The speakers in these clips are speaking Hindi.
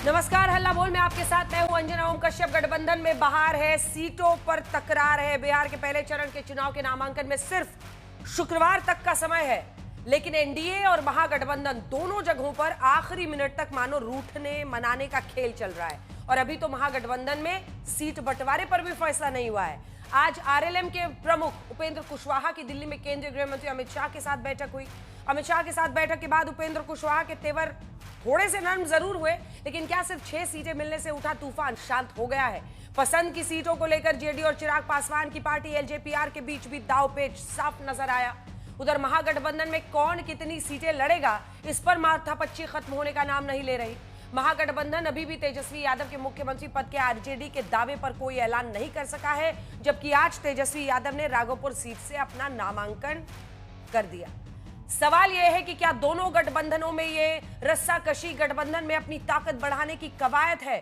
नमस्कार, हल्ला बोल में आपके साथ मैं हूं अंजना ओम कश्यप। गठबंधन में बहार है, सीटों पर तकरार है। बिहार के पहले चरण के चुनाव के नामांकन में सिर्फ शुक्रवार तक का समय है, लेकिन एनडीए और महागठबंधन दोनों जगहों पर आखिरी मिनट तक मानो रूठने मनाने का खेल चल रहा है। और अभी तो महागठबंधन में सीट बंटवारे पर भी फैसला नहीं हुआ है। आज आरएलएम के प्रमुख उपेंद्र कुशवाहा की दिल्ली में केंद्रीय गृह मंत्री अमित शाह के साथ बैठक हुई। अमित शाह के साथ बैठक के बाद उपेंद्र कुशवाहा के तेवर थोड़े से नरम जरूर हुए, लेकिन क्या सिर्फ 6 सीटें मिलने से उठा तूफान शांत हो गया है? पसंद की सीटों को लेकर जेडीयू और चिराग पासवान की पार्टी एलजेपीआर के बीच भी दांवपेच साफ नजर आया। उधर महागठबंधन में कौन कितनी सीटें लड़ेगा, इस पर माथापच्ची खत्म होने का नाम नहीं ले रही। महागठबंधन अभी भी तेजस्वी यादव के मुख्यमंत्री पद के आरजेडी के दावे पर कोई ऐलान नहीं कर सका है, जबकि आज तेजस्वी यादव ने राघोपुर सीट से अपना नामांकन कर दिया। सवाल यह है कि क्या दोनों गठबंधनों में ये रस्साकशी गठबंधन में अपनी ताकत बढ़ाने की कवायद है?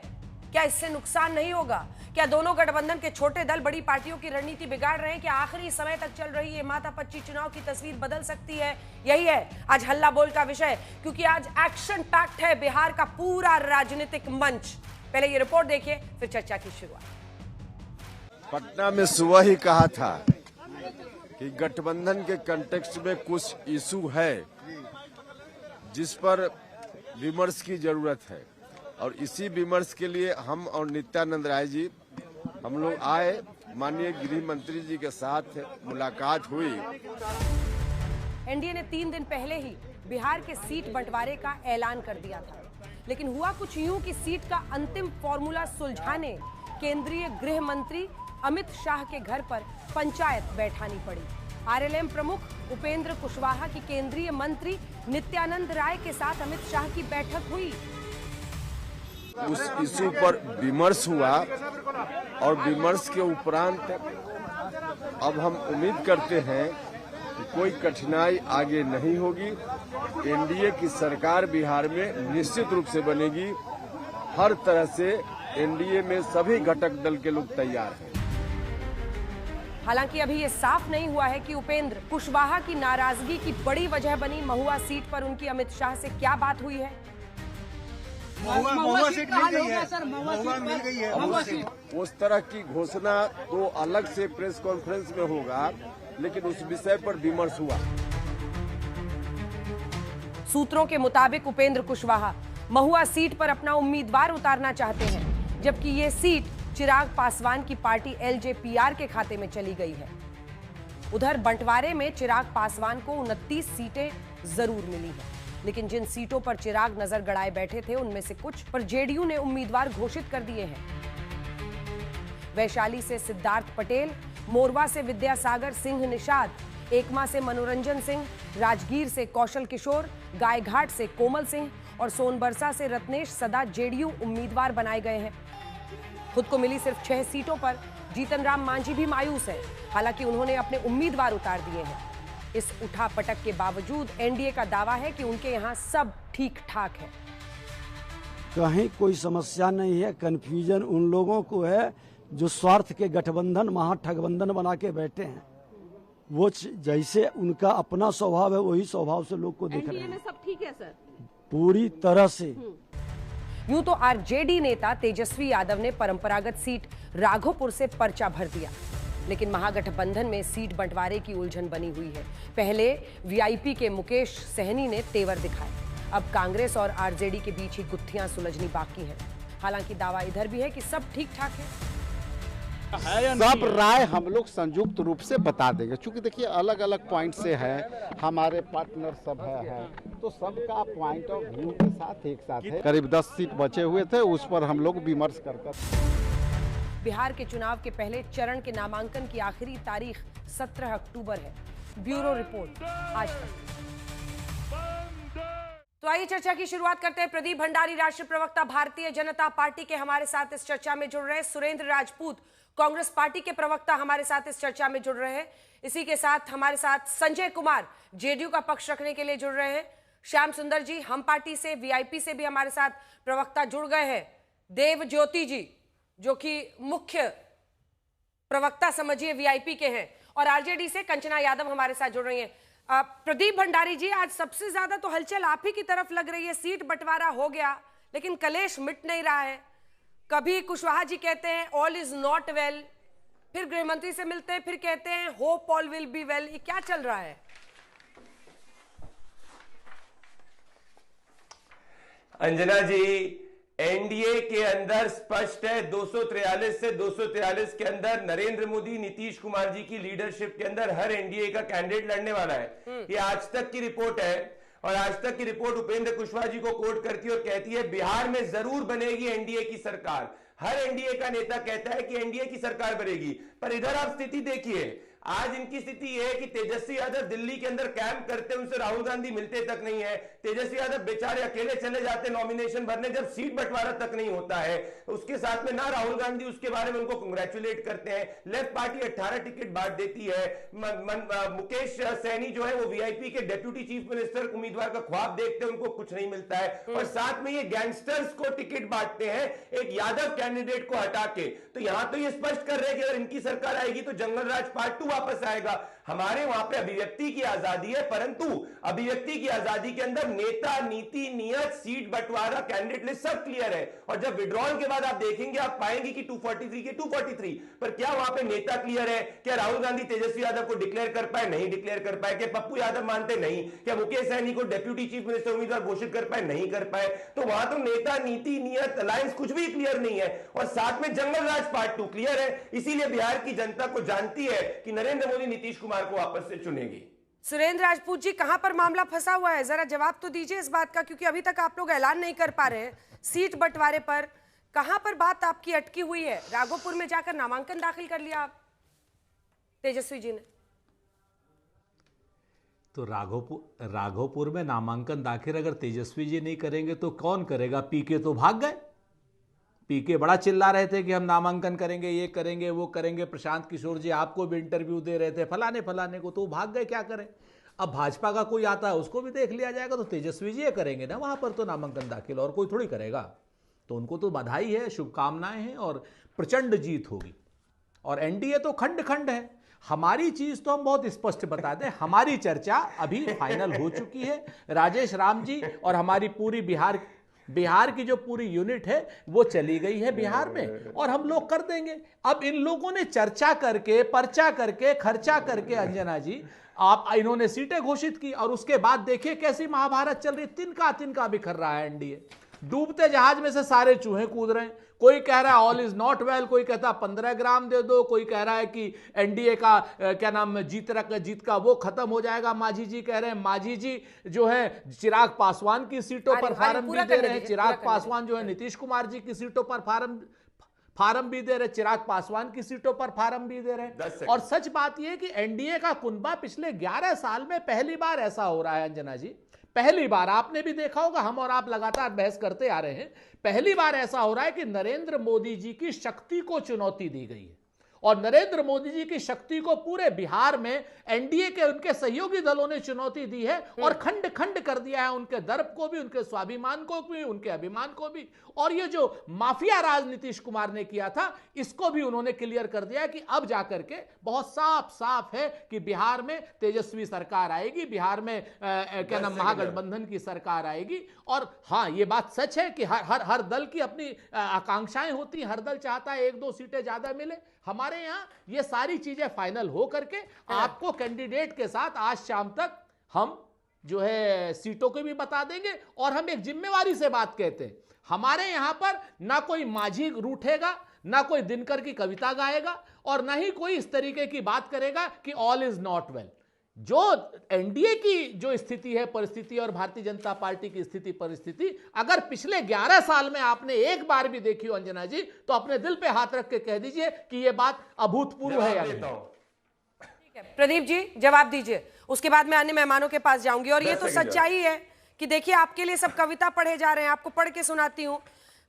क्या इससे नुकसान नहीं होगा? क्या दोनों गठबंधन के छोटे दल बड़ी पार्टियों की रणनीति बिगाड़ रहे हैं? क्या आखिरी समय तक चल रही ये माथापच्ची चुनाव की तस्वीर बदल सकती है? यही है आज हल्ला बोल का विषय, क्योंकि आज एक्शन पैक्ट है बिहार का पूरा राजनीतिक मंच। पहले ये रिपोर्ट देखिए, फिर चर्चा की शुरुआत। पटना में सुबह ही कहा था कि गठबंधन के कंटेक्स्ट में कुछ इशू है जिस पर विमर्श की जरूरत है, और इसी विमर्श के लिए हम और नित्यानंद राय जी हम लोग आए। माननीय गृह मंत्री जी के साथ मुलाकात हुई। एनडीए ने 3 दिन पहले ही बिहार के सीट बंटवारे का ऐलान कर दिया था, लेकिन हुआ कुछ यूं कि सीट का अंतिम फॉर्मूला सुलझाने केंद्रीय गृह मंत्री अमित शाह के घर पर पंचायत बैठानी पड़ी। आरएलएम प्रमुख उपेंद्र कुशवाहा की केंद्रीय मंत्री नित्यानंद राय के साथ अमित शाह की बैठक हुई। उस इशू पर विमर्श हुआ और विमर्श के उपरांत अब हम उम्मीद करते हैं कि कोई कठिनाई आगे नहीं होगी। एनडीए की सरकार बिहार में निश्चित रूप से बनेगी। हर तरह से एनडीए में सभी घटक दल के लोग तैयार हैं। हालांकि अभी ये साफ नहीं हुआ है कि उपेंद्र कुशवाहा की नाराजगी की बड़ी वजह बनी महुआ सीट पर उनकी अमित शाह से क्या बात हुई है। महुआ सीट मिल गई है सर, महुआ मिल गई है। उस तरह की घोषणा तो अलग से प्रेस कॉन्फ्रेंस में होगा, लेकिन उस विषय पर विमर्श हुआ। सूत्रों के मुताबिक उपेंद्र कुशवाहा महुआ सीट पर अपना उम्मीदवार उतारना चाहते हैं, जबकि ये सीट चिराग पासवान की पार्टी एलजेपीआर के खाते में चली गई है। उधर बंटवारे में चिराग पासवान को 29 सीटें जरूर मिली है, लेकिन जिन सीटों पर चिराग नजर गड़ाए बैठे थे उनमें से कुछ पर जेडीयू ने उम्मीदवार घोषित कर दिए हैं। वैशाली से सिद्धार्थ पटेल, मोरवा से विद्यासागर सिंह निषाद, एकमा से मनोरंजन सिंह, राजगीर से कौशल किशोर, गायघाट से कोमल सिंह और सोनबरसा से रत्नेश सदा जेडीयू उम्मीदवार बनाए गए हैं। खुद को मिली सिर्फ 6 सीटों पर जीतन राम मांझी भी मायूस है। हालांकि उन्होंने अपने उम्मीदवार उतार दिए हैं। इस उठापटक के बावजूद एनडीए का दावा है कि उनके यहाँ सब ठीक ठाक है। कहीं कोई समस्या नहीं है। कन्फ्यूजन उन लोगों को है जो स्वार्थ के गठबंधन महाठगबंधन बना के बैठे हैं। वो जैसे उनका अपना स्वभाव है वही स्वभाव से लोग को देख रहे हैं। में सब ठीक है सर, पूरी तरह से। यूं तो आरजेडी नेता तेजस्वी यादव ने परंपरागत सीट राघोपुर से पर्चा भर दिया, लेकिन महागठबंधन में सीट बंटवारे की उलझन बनी हुई है। पहले वीआईपी के मुकेश सहनी ने तेवर दिखाए, अब कांग्रेस और आरजेडी के बीच ही गुत्थियां सुलझनी बाकी हैं। हालांकि दावा इधर भी है कि सब ठीक ठाक है। सब राय हम लोग संयुक्त रूप से बता देंगे, क्योंकि देखिए अलग अलग पॉइंट से है, हमारे पार्टनर सब है तो सबका पॉइंट ऑफ व्यू के साथ एक साथ है। करीब 10 सीट बचे हुए थे, उस पर हम लोग विमर्श कर बिहार के चुनाव के पहले चरण के नामांकन की आखिरी तारीख 17 अक्टूबर है। ब्यूरो रिपोर्ट आज तक। तो आइए चर्चा की शुरुआत करते हैं। प्रदीप भंडारी, राष्ट्रीय प्रवक्ता भारतीय जनता पार्टी के, हमारे साथ इस चर्चा में जुड़ रहे हैं। सुरेंद्र राजपूत, कांग्रेस पार्टी के प्रवक्ता, हमारे साथ इस चर्चा में जुड़ रहे हैं। इसी के साथ हमारे साथ संजय कुमार, जेडीयू का पक्ष रखने के लिए जुड़ रहे हैं। श्याम सुंदर जी, हम पार्टी से, वीआईपी से भी हमारे साथ प्रवक्ता जुड़ गए हैं। देव ज्योति जी, जो कि मुख्य प्रवक्ता समझिए वीआईपी के हैं, और आरजेडी से कंचना यादव हमारे साथ जुड़ रही हैं। प्रदीप भंडारी जी, आज सबसे ज्यादा तो हलचल आप ही की तरफ लग रही है। सीट बंटवारा हो गया, लेकिन कलेश मिट नहीं रहा है। कभी कुशवाहा जी कहते हैं ऑल इज नॉट वेल, फिर गृह मंत्री से मिलते हैं, फिर कहते हैं hope all will be well. ये क्या चल रहा है? अंजना जी, एनडीए के अंदर स्पष्ट है 243 से 243 के अंदर नरेंद्र मोदी, नीतीश कुमार जी की लीडरशिप के अंदर हर एनडीए का कैंडिडेट लड़ने वाला है। ये आज तक की रिपोर्ट है और आज तक की रिपोर्ट उपेंद्र कुशवाहा जी को कोट करती है और कहती है बिहार में जरूर बनेगी एनडीए की सरकार। हर एनडीए का नेता कहता है कि एनडीए की सरकार बनेगी, पर इधर आप स्थिति देखिए, आज इनकी स्थिति यह है कि तेजस्वी यादव दिल्ली के अंदर कैंप करते, उनसे राहुल गांधी मिलते तक नहीं है। तेजस्वी यादव बेचारे अकेले चले जाते नॉमिनेशन भरने, जब सीट बंटवारा तक नहीं होता है उसके साथ में ना राहुल गांधी उसके बारे में उनको कांग्रेचुलेट करते हैं। लेफ्ट पार्टी 18 टिकट बांट देती है। मुकेश सैनी जो है वो वीआईपी के डेप्यूटी चीफ मिनिस्टर उम्मीदवार का ख्वाब देखते हैं, उनको कुछ नहीं मिलता है। और साथ में ये गैंगस्टर्स को टिकट बांटते हैं एक यादव कैंडिडेट को हटा के। तो यहां तो ये स्पष्ट कर रहे हैं कि अगर इनकी सरकार आएगी तो जंगल राज पार्ट 2 वापस आएगा। हमारे वहां पे अभिव्यक्ति की आजादी है, परंतु अभिव्यक्ति की आजादी के अंदर नेता, नीति, नियत, सीट बंटवारा, कैंडिडेट लिस्ट सब क्लियर है। और जब विड्रॉल के बाद आप देखेंगे आप पाएंगे कि 243 के 243, पर क्या वहां पे नेता क्लियर है? क्या राहुल गांधी तेजस्वी यादव को डिक्लेयर कर पाए? नहीं डिक्लेयर कर पाए। क्या पप्पू यादव मानते? नहीं। क्या मुकेश सहनी को डेप्यूटी चीफ मिनिस्टर उम्मीदवार घोषित कर पाए? नहीं कर पाए। तो वहां तो नेता, नीति, नियत, अलायंस कुछ भी क्लियर नहीं है। और साथ में जंगल राज पार्ट 2 क्लियर है। इसीलिए बिहार की जनता को जानती है कि नरेंद्र मोदी नीतीश कुमार को वापस से चुनेगी। सुरेंद्र राजपूत जी, कहां पर मामला फंसा हुआ है? जरा जवाब तो दीजिए इस बात का, क्योंकि अभी तक आप लोग ऐलान नहीं कर पा रहे हैं सीट बंटवारे पर। कहां पर बात आपकी अटकी हुई है? राघोपुर में जाकर नामांकन दाखिल कर लिया आप तेजस्वी जी ने? तो राघोपुर में नामांकन दाखिल अगर तेजस्वी जी नहीं करेंगे तो कौन करेगा? पीके तो भाग गए। पीके बड़ा चिल्ला रहे थे कि हम नामांकन करेंगे, ये करेंगे, वो करेंगे। प्रशांत किशोर जी आपको भी इंटरव्यू दे रहे थे फलाने फलाने को, तो भाग गए। क्या करें? अब भाजपा का कोई आता है उसको भी देख लिया जाएगा, तो तेजस्वी जी करेंगे ना वहां पर तो नामांकन दाखिल, और कोई थोड़ी करेगा। तो उनको तो बधाई है, शुभकामनाएं हैं और प्रचंड जीत होगी। और एनडीए तो खंड खंड है। हमारी चीज तो हम बहुत स्पष्ट बता दें, हमारी चर्चा अभी फाइनल हो चुकी है। राजेश राम जी और हमारी पूरी बिहार की जो पूरी यूनिट है वो चली गई है बिहार में, और हम लोग कर देंगे। अब इन लोगों ने चर्चा करके, पर्चा करके, खर्चा करके, अंजना जी आप इन्होंने सीटें घोषित की, और उसके बाद देखिए कैसी महाभारत चल रही। तिनका तिनका बिखर रहा है एनडीए। डूबते जहाज में से सारे चूहे कूद रहे हैं। कोई कह रहा है ऑल इज नॉट वेल, कोई कहता 15 ग्राम दे दो, कोई कह रहा है कि एनडीए का क्या नाम जीत का वो खत्म हो जाएगा। मांझी जी कह रहे हैं, मांझी जी जो है चिराग पासवान की सीटों पर फार्म भी दे रहे हैं। चिराग पासवान जो है नीतीश कुमार जी की सीटों पर फार्म भी दे रहे, चिराग पासवान की सीटों पर फार्म भी दे रहे हैं। और सच बात यह कि एनडीए का कुनबा पिछले 11 साल में पहली बार ऐसा हो रहा है अंजना जी। पहली बार, आपने भी देखा होगा, हम और आप लगातार बहस करते आ रहे हैं, पहली बार ऐसा हो रहा है कि नरेंद्र मोदी जी की शक्ति को चुनौती दी गई है। और नरेंद्र मोदी जी की शक्ति को पूरे बिहार में एनडीए के उनके सहयोगी दलों ने चुनौती दी है और खंड खंड कर दिया है, उनके दर्प को भी, उनके स्वाभिमान को भी, उनके अभिमान को भी। और ये जो माफिया राज नीतीश कुमार ने किया था इसको भी उन्होंने क्लियर कर दिया कि अब जाकर के बहुत साफ है कि बिहार में तेजस्वी सरकार आएगी, बिहार में क्या नाम महागठबंधन की सरकार आएगी। और हाँ, ये बात सच है कि हर दल की अपनी आकांक्षाएं होती, हर दल चाहता है 1-2 सीटें ज्यादा मिले। हमारे यहां ये सारी चीजें फाइनल हो करके आपको कैंडिडेट के साथ आज शाम तक हम जो है सीटों को भी बता देंगे। और हम एक जिम्मेवारी से बात कहते हैं, हमारे यहां पर ना कोई माझी रूठेगा, ना कोई दिनकर की कविता गाएगा, और ना ही कोई इस तरीके की बात करेगा कि ऑल इज नॉट वेल। जो एनडीए की जो स्थिति है, परिस्थिति, और भारतीय जनता पार्टी की स्थिति परिस्थिति अगर पिछले 11 साल में आपने एक बार भी देखी हो अंजना जी, तो अपने दिल पे हाथ रख के कह दीजिए कि यह बात अभूतपूर्व है या नहीं। ठीक है प्रदीप जी, जवाब दीजिए, उसके बाद मैं अन्य मेहमानों के पास जाऊंगी। और ये तो सच्चाई है कि देखिए आपके लिए सब कविता पढ़े जा रहे हैं, आपको पढ़ के सुनाती हूं।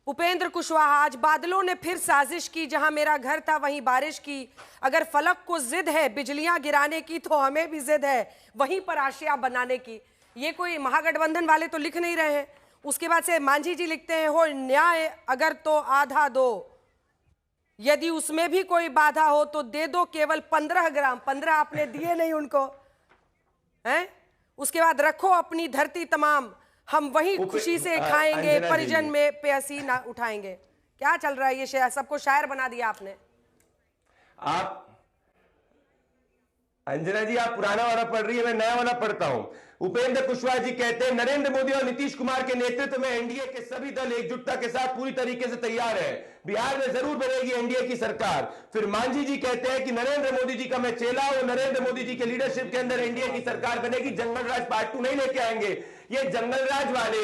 उपेंद्र कुशवाहा, आज बादलों ने फिर साजिश की, जहां मेरा घर था वहीं बारिश की। अगर फलक को जिद है बिजलियां गिराने की, तो हमें भी जिद है वहीं पर आशिया बनाने की। ये कोई महागठबंधन वाले तो लिख नहीं रहे हैं। उसके बाद से मांझी जी लिखते हैं, हो न्याय अगर तो आधा दो, यदि उसमें भी कोई बाधा हो तो दे दो केवल 15 ग्राम। 15 आपने दिए नहीं उनको, हैं? उसके बाद रखो अपनी धरती तमाम, हम वही खुशी से खाएंगे, अंजना जी। परिजन में पेयसी ना उठाएंगे। क्या चल रहा है ये? सबको शायर बना दिया आपने। आप अंजना जी, आप पुराना वाला पढ़ रही है, मैं नया वाला पढ़ता हूं। उपेंद्र कुशवाहा जी कहते हैं, नरेंद्र मोदी और नीतीश कुमार के नेतृत्व में एनडीए के सभी दल एकजुटता के साथ पूरी तरीके से तैयार है, बिहार में जरूर बनेगी एनडीए की सरकार। फिर मांझी जी कहते हैं कि नरेंद्र मोदी जी का मैं चेला हूं, नरेंद्र मोदी जी के लीडरशिप के अंदर एनडीए की सरकार बनेगी, जंगल राज पार्ट 2 नहीं लेके आएंगे। ये जंगल राज वाले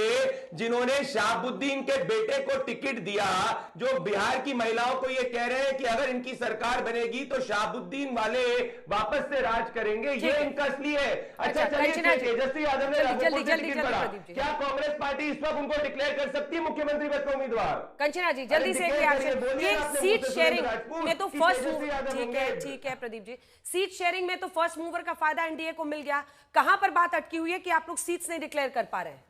जिन्होंने शहाबुद्दीन के बेटे को टिकट दिया, जो बिहार की महिलाओं को ये कह रहे हैं कि अगर इनकी सरकार बनेगी तो शहाबुद्दीन वाले वापस से राज करेंगे, ये इनका असली है। अच्छा चलिए, तेजस्वी यादव ने राघोपुर से टिकट पड़ा, क्या कांग्रेस पार्टी इस वक्त उनको डिक्लेयर कर सकती है मुख्यमंत्री पद का उम्मीदवार? कंचना जी जल्दी से एक रिएक्शन। ये सीट शेयरिंग में तो फर्स्ट मूवर, ठीक है प्रदीप जी, सीट शेयरिंग में तो फर्स्ट मूवर का फायदा एनडीए को मिल गया। कहां पर बात अटकी हुई है कि आप लोग सीट्स नहीं डिक्लेयर कर पा रहे हैं?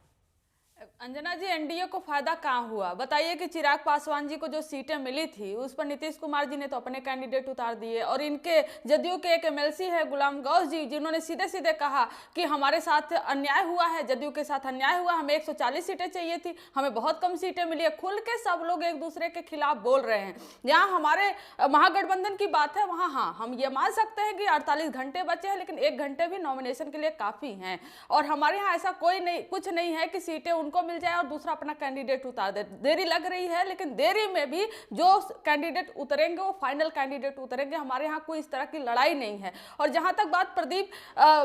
अंजना जी, एनडीए को फायदा कहां हुआ? बताइए कि चिराग पासवान जी को जो सीटें मिली थी उस पर नीतीश कुमार जी ने तो अपने कैंडिडेट उतार दिए, और इनके जदयू के एक एमएलसी है गुलाम गौस जी, जिन्होंने सीधे सीधे कहा कि हमारे साथ अन्याय हुआ है, जदयू के साथ अन्याय हुआ, हमें 140 सीटें चाहिए थी, हमें बहुत कम सीटें मिली है। खुल के सब लोग एक दूसरे के खिलाफ बोल रहे हैं। जहाँ हमारे महागठबंधन की बात है वहाँ हाँ हम ये मान सकते हैं कि 48 घंटे बचे हैं, लेकिन 1 घंटे भी नॉमिनेशन के लिए काफी हैं, और हमारे यहाँ ऐसा कुछ नहीं है कि सीटें को मिल जाए और दूसरा अपना कैंडिडेट उतार दे। देरी लग रही है, लेकिन देरी में भी जो कैंडिडेट उतरेंगे वो फाइनल कैंडिडेट उतरेंगे। हमारे यहाँ कोई इस तरह की लड़ाई नहीं है। और जहां तक बात प्रदीप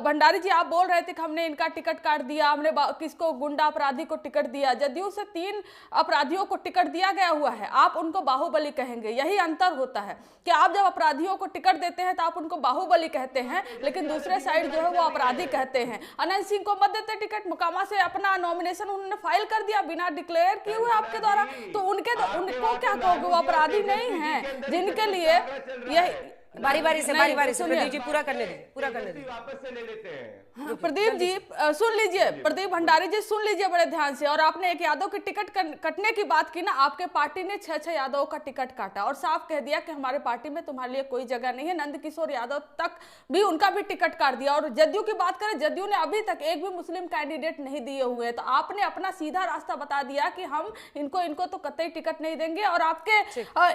भंडारी जी, आप बोल रहे थे कि हमने इनका टिकट काट दिया, हमने किसको गुंडा अपराधी को टिकट दिया। जदयू से 3 अपराधियों को टिकट दिया गया हुआ है, आप उनको बाहुबली कहेंगे। यही अंतर होता है कि आप जब अपराधियों को टिकट देते हैं तो आप उनको बाहुबली कहते हैं, लेकिन दूसरे साइड जो है वो अपराधी कहते हैं। अनंत सिंह को मत देते टिकट, मुकामा से अपना नॉमिनेशन उन्होंने फाइल कर दिया बिना डिक्लेयर किए हुए आपके द्वारा, तो उनको क्या कहोगे? वो अपराधी नहीं है जिनके लिए यही बारी बारी से प्रदीप जी पूरा करने दीजिए। वापस से ले लेते हैं। प्रदीप जी सुन लीजिए, प्रदीप भंडारी जी सुन लीजिए बड़े ध्यान से। और आपने एक यादव की टिकट कटने की बात की ना, आपके पार्टी ने 6 यादव का टिकट काटा और साफ कह दिया कि हमारे पार्टी में तुम्हारे लिए कोई जगह नहीं है। नंद किशोर यादव तक भी उनका भी टिकट काट दिया। और जदयू की बात करें, जदयू ने अभी तक एक भी मुस्लिम कैंडिडेट नहीं दिए हुए, तो आपने अपना सीधा रास्ता बता दिया कि हम इनको तो कतई टिकट नहीं देंगे। और आपके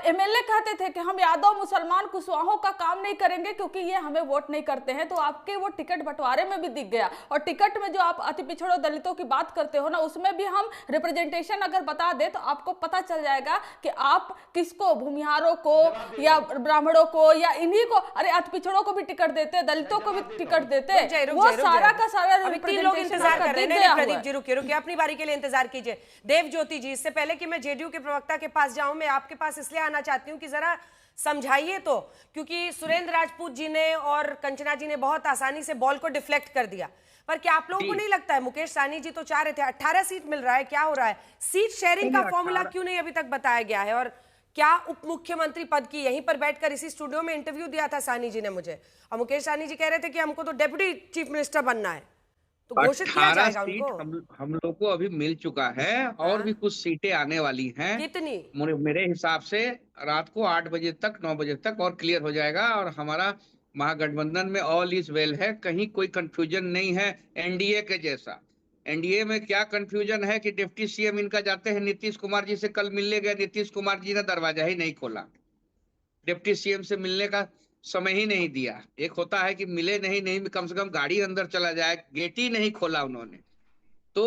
एमएलए कहते थे कि हम यादव मुसलमान कुशवाहों का काम नहीं करेंगे क्योंकि ये हमें वोट नहीं करते हैं, तो आपके वो टिकट बंटवारे में भी दिख गया। और टिकट में जो आप अति पिछड़ों दलितों की बात करते हो ना, उसमें भी हम रिप्रेजेंटेशन अगर बता दे तो आपको पता चल जाएगा कि आप किसको, भूमिहारों को या ब्राह्मणों को या इन्हीं को, अरे अति पिछड़ों को भी टिकट देते, दलितों को भी टिकट देते, वो सारा का सारा लोग इंतजार कर रहे हैं। प्रदीप जी रुकिए, अपनी बारी के लिए इंतजार कीजिए। देव ज्योति जी, इससे पहले कि मैं जेडीयू के प्रवक्ता के पास जाऊं, मैं आपके पास इसलिए आना चाहती हूं कि जरा समझाइए तो, क्योंकि सुरेंद्र राजपूत जी ने और कंचना जी ने बहुत आसानी से बॉल को डिफ्लेक्ट कर दिया। पर क्या आप लोगों को नहीं लगता है, मुकेश सहनी जी तो चाह रहे थे 18 सीट मिल रहा है, क्या हो रहा है? सीट शेयरिंग का फॉर्मूला क्यों नहीं अभी तक बताया गया है? और क्या उप मुख्यमंत्री पद की, यहीं पर बैठकर इसी स्टूडियो में इंटरव्यू दिया था सहनी जी ने मुझे, और मुकेश सहनी जी कह रहे थे कि हमको तो डेप्यूटी चीफ मिनिस्टर बनना है, तो घोषित किया जाएगा उनको। हम लोग को अभी मिल चुका है और भी कुछ सीटें आने वाली हैं। कितनी? मेरे हिसाब से रात को 8 बजे तक 9 बजे तक और क्लियर हो जाएगा। और हमारा महागठबंधन में ऑल इज वेल है, कहीं कोई कंफ्यूजन नहीं है एनडीए के जैसा। एनडीए में क्या कंफ्यूजन है कि डिप्टी सीएम इनका जाते हैं नीतीश कुमार जी से, कल मिलने गए नीतीश कुमार जी ने दरवाजा ही नहीं खोला, डिप्टी सीएम से मिलने का समय ही नहीं दिया। एक होता है कि मिले नहीं कम से कम गाड़ी अंदर चला जाए, गेट ही नहीं खोला उन्होंने। तो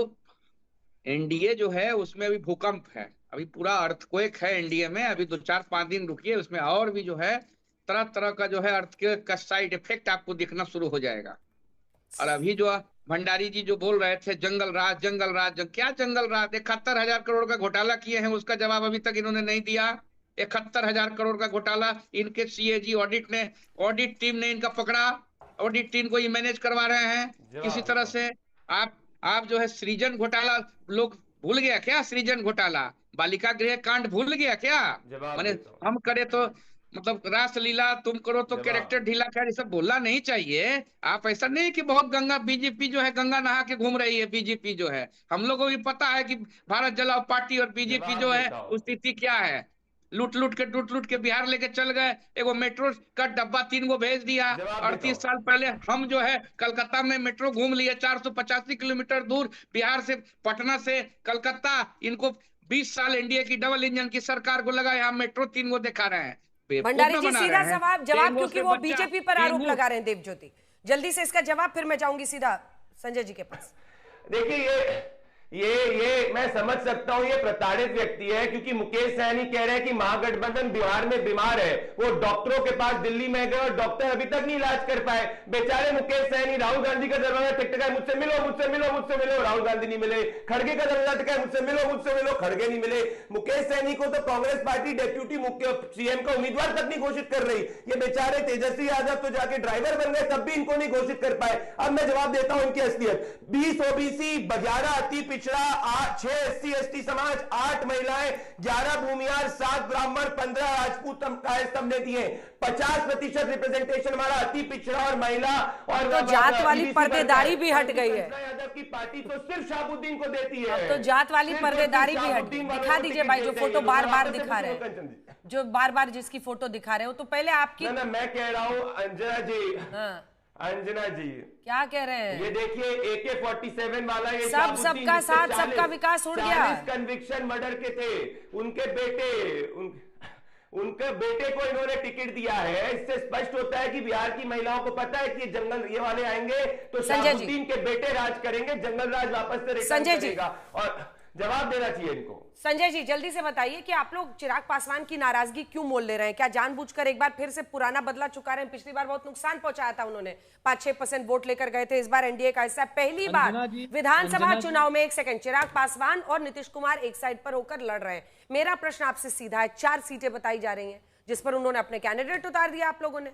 एनडीए जो है उसमें अभी भूकंप है, अभी पूरा अर्थक्वेक है एनडीए में। अभी 2-4-5 दिन रुकिए, उसमें और भी जो है तरह तरह का जो है अर्थक्वेक का साइड इफेक्ट आपको दिखना शुरू हो जाएगा। और अभी जो भंडारी जी जो बोल रहे थे जंगल राज, क्या जंगल राज? 71,000 करोड़ का घोटाला किए हैं, उसका जवाब अभी तक इन्होंने नहीं दिया। 71,000 करोड़ का घोटाला इनके सीएजी ऑडिट टीम ने इनका पकड़ा, ऑडिट टीम को ये मैनेज करवा रहे हैं किसी तरह से। आप जो है सृजन घोटाला, लोग भूल गया क्या? सृजन घोटाला, बालिका गृह कांड भूल गया क्या? माने हम करे तो मतलब रासलीला, तुम करो तो कैरेक्टर ढीला, खैर ये सब बोलना नहीं चाहिए। आप ऐसा नहीं कि बहुत गंगा, बीजेपी जो है गंगा नहा के घूम रही है। बीजेपी जो है, हम लोगों को भी पता है कि भारत जलाओ पार्टी और बीजेपी जो है स्थिति क्या है, लूट के बिहार लेके चल गए। एगो मेट्रो का डब्बा 3 गो भेज दिया। 38 साल पहले हम जो है कलकत्ता में मेट्रो घूम लिए, 485 किलोमीटर दूर बिहार से, पटना से कलकत्ता। इनको 20 साल एनडीए की डबल इंजन की सरकार को लगा यहाँ मेट्रो 3 गो दिखा रहे हैं। भंडारी जी सीधा जवाब क्योंकि वो बीजेपी पर आरोप लगा रहे हैं देवज्योति, जल्दी से इसका जवाब, फिर मैं जाऊंगी सीधा संजय जी के पास। देखिए ये मैं समझ सकता हूं, ये प्रताड़ित व्यक्ति है, क्योंकि मुकेश सहनी कह रहे हैं कि महागठबंधन बिहार में बीमार है। वो डॉक्टरों के पास दिल्ली में गए और डॉक्टर अभी तक नहीं इलाज कर पाए। बेचारे मुकेश सहनी राहुल गांधी का दरवाजा टकटकाए, मुझसे मिलो मुझसे मिलो मुझसे मिलो, राहुल गांधी नहीं मिले। खड़गे का दरवाजा टकटकाए, मुझसे मिलो, खड़गे नहीं मिले। मुकेश सहनी को तो कांग्रेस पार्टी डेप्यूटी मुख्य सीएम का उम्मीदवार तक नहीं घोषित कर रही। ये बेचारे तेजस्वी यादव तो जाके ड्राइवर बन गए, तब भी इनको नहीं घोषित कर पाए। अब मैं जवाब देता हूं इनकी असलियत। 20 ओबीसी, 11 अति पिछड़ा, 6 SC ST समाज, 8 महिलाएं, 11 भूमिहार, 7 ब्राह्मण, 15 राजपूत कायस्थ हमने दिए। 50% रिप्रेजेंटेशन हमारा अति पिछड़ा और महिला और तो जात वाली पर्देदारी भी हट गई है। यादव की पार्टी तो सिर्फ शाहबुद्दीन को देती है। अब तो जात वाली पर्देदारी भी हट गई। दिखा दीजिए भाई, जो फोटो बार बार दिखा रहे हैं, जो बार बार जिसकी फोटो दिखा रहे हो, तो पहले आपकी ना मैं कह रहा हूँ अंजना जी, अंजना जी क्या कह रहे हैं? ये देखिए AK-47 वाला, ये सबका साथ सबका विकास उड़ गया। कन्विक्शन मर्डर के थे उनके बेटे को इन्होंने टिकट दिया है। इससे स्पष्ट होता है कि बिहार की महिलाओं को पता है कि जंगल ये वाले आएंगे तो शाहबुद्दीन के बेटे राज करेंगे, जंगल राज वापस से रिटर्न करेगा। और जवाब देना चाहिए इनको। संजय जी जल्दी से बताइए कि आप लोग चिराग पासवान की नाराजगी क्यों मोल ले रहे हैं? क्या जानबूझकर एक बार फिर से पुराना बदला चुका रहे हैं? पिछली बार बहुत नुकसान पहुंचाया था उन्होंने, 5-6% वोट लेकर गए थे। इस बार एनडीए का हिस्सा। पहली बार विधानसभा चुनाव में, एक सेकंड, चिराग पासवान और नीतीश कुमार एक साइड पर होकर लड़ रहे हैं। मेरा प्रश्न आपसे सीधा है, 4 सीटें बताई जा रही हैं जिस पर उन्होंने अपने कैंडिडेट उतार दिया आप लोगों ने।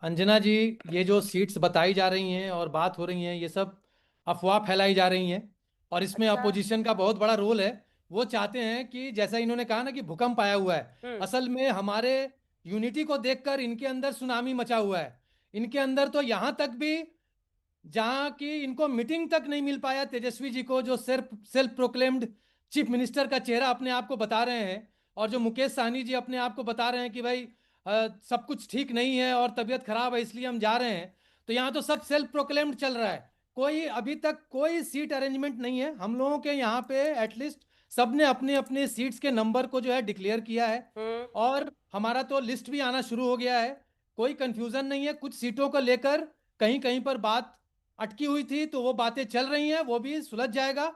अंजना जी, ये जो सीट्स बताई जा रही हैं और बात हो रही हैं, ये सब अफवाह फैलाई जा रही हैं और इसमें अपोजिशन का बहुत बड़ा रोल है। वो चाहते हैं कि जैसा इन्होंने कहा ना कि भूकंप आया हुआ है, असल में हमारे यूनिटी को देखकर इनके अंदर सुनामी मचा हुआ है। इनके अंदर तो यहाँ तक भी, जहाँ की इनको मीटिंग तक नहीं मिल पाया तेजस्वी जी को, जो सेल्फ प्रोक्लेम्ड चीफ मिनिस्टर का चेहरा अपने आप को बता रहे हैं, और जो मुकेश सहनी जी अपने आप को बता रहे हैं कि भाई सब कुछ ठीक नहीं है और तबीयत खराब है इसलिए हम जा रहे हैं। तो यहाँ तो सब सेल्फ प्रोक्लेम्ड चल रहा है। कोई अभी तक कोई सीट अरेंजमेंट नहीं है। हम लोगों के यहाँ पे एटलीस्ट सबने अपने अपने सीट्स के नंबर को जो है डिक्लेयर किया है और हमारा तो लिस्ट भी आना शुरू हो गया है। कोई कंफ्यूजन नहीं है। कुछ सीटों को लेकर कहीं कहीं पर बात अटकी हुई थी, तो वो बातें चल रही हैं, वो भी सुलझ जाएगा।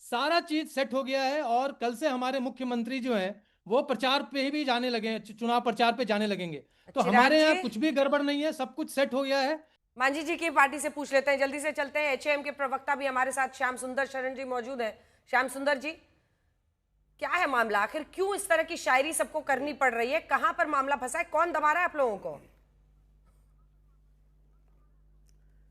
सारा चीज सेट हो गया है और कल से हमारे मुख्यमंत्री जो हैं वो प्रचार पे भी जाने लगे हैं, चुनाव प्रचार पे जाने लगेंगे। तो हमारे यहाँ कुछ भी गड़बड़ नहीं है, सब कुछ सेट हो गया है। मांझी जी की पार्टी से पूछ लेते हैं, जल्दी से चलते हैं। एचएम के प्रवक्ता भी हमारे साथ श्याम सुंदर शरण जी मौजूद हैं। श्याम सुंदर जी, क्या है मामला? आखिर क्यों इस तरह की शायरी सबको करनी पड़ रही है? कहां पर मामला फंसा है? कौन दबा रहा है आप लोगों को?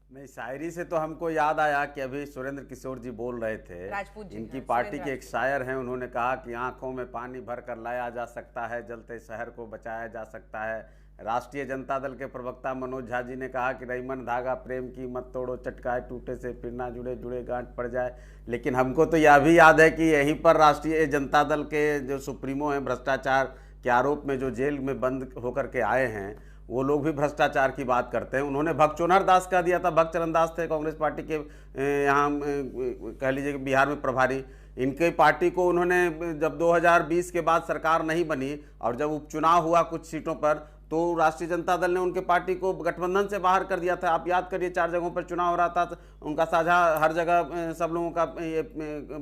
नहीं, शायरी से तो हमको याद आया कि अभी सुरेंद्र किशोर जी बोल रहे थे, राजपूत जी, इनकी पार्टी के एक शायर हैं, उन्होंने कहा कि आंखों में पानी भरकर लाया जा सकता है, जलते शहर को बचाया जा सकता है। राष्ट्रीय जनता दल के प्रवक्ता मनोज झा जी ने कहा कि रईमन धागा प्रेम की मत तोड़ो, चटकाए टूटे से फिर ना जुड़े, जुड़े गांठ पड़ जाए। लेकिन हमको तो यह भी याद है कि यहीं पर राष्ट्रीय जनता दल के जो सुप्रीमो हैं, भ्रष्टाचार के आरोप में जो जेल में बंद होकर के आए हैं, वो लोग भी भ्रष्टाचार की बात करते हैं। उन्होंने भगचोनहर दास कह दिया था। भगचरण दास थे कांग्रेस पार्टी के यहाँ कह लीजिए बिहार में प्रभारी। इनके पार्टी को उन्होंने जब 2020 के बाद सरकार नहीं बनी और जब उपचुनाव हुआ कुछ सीटों पर, तो राष्ट्रीय जनता दल ने उनके पार्टी को गठबंधन से बाहर कर दिया था। आप याद करिए, 4 जगहों पर चुनाव हो रहा था, तो उनका साझा हर जगह सब लोगों का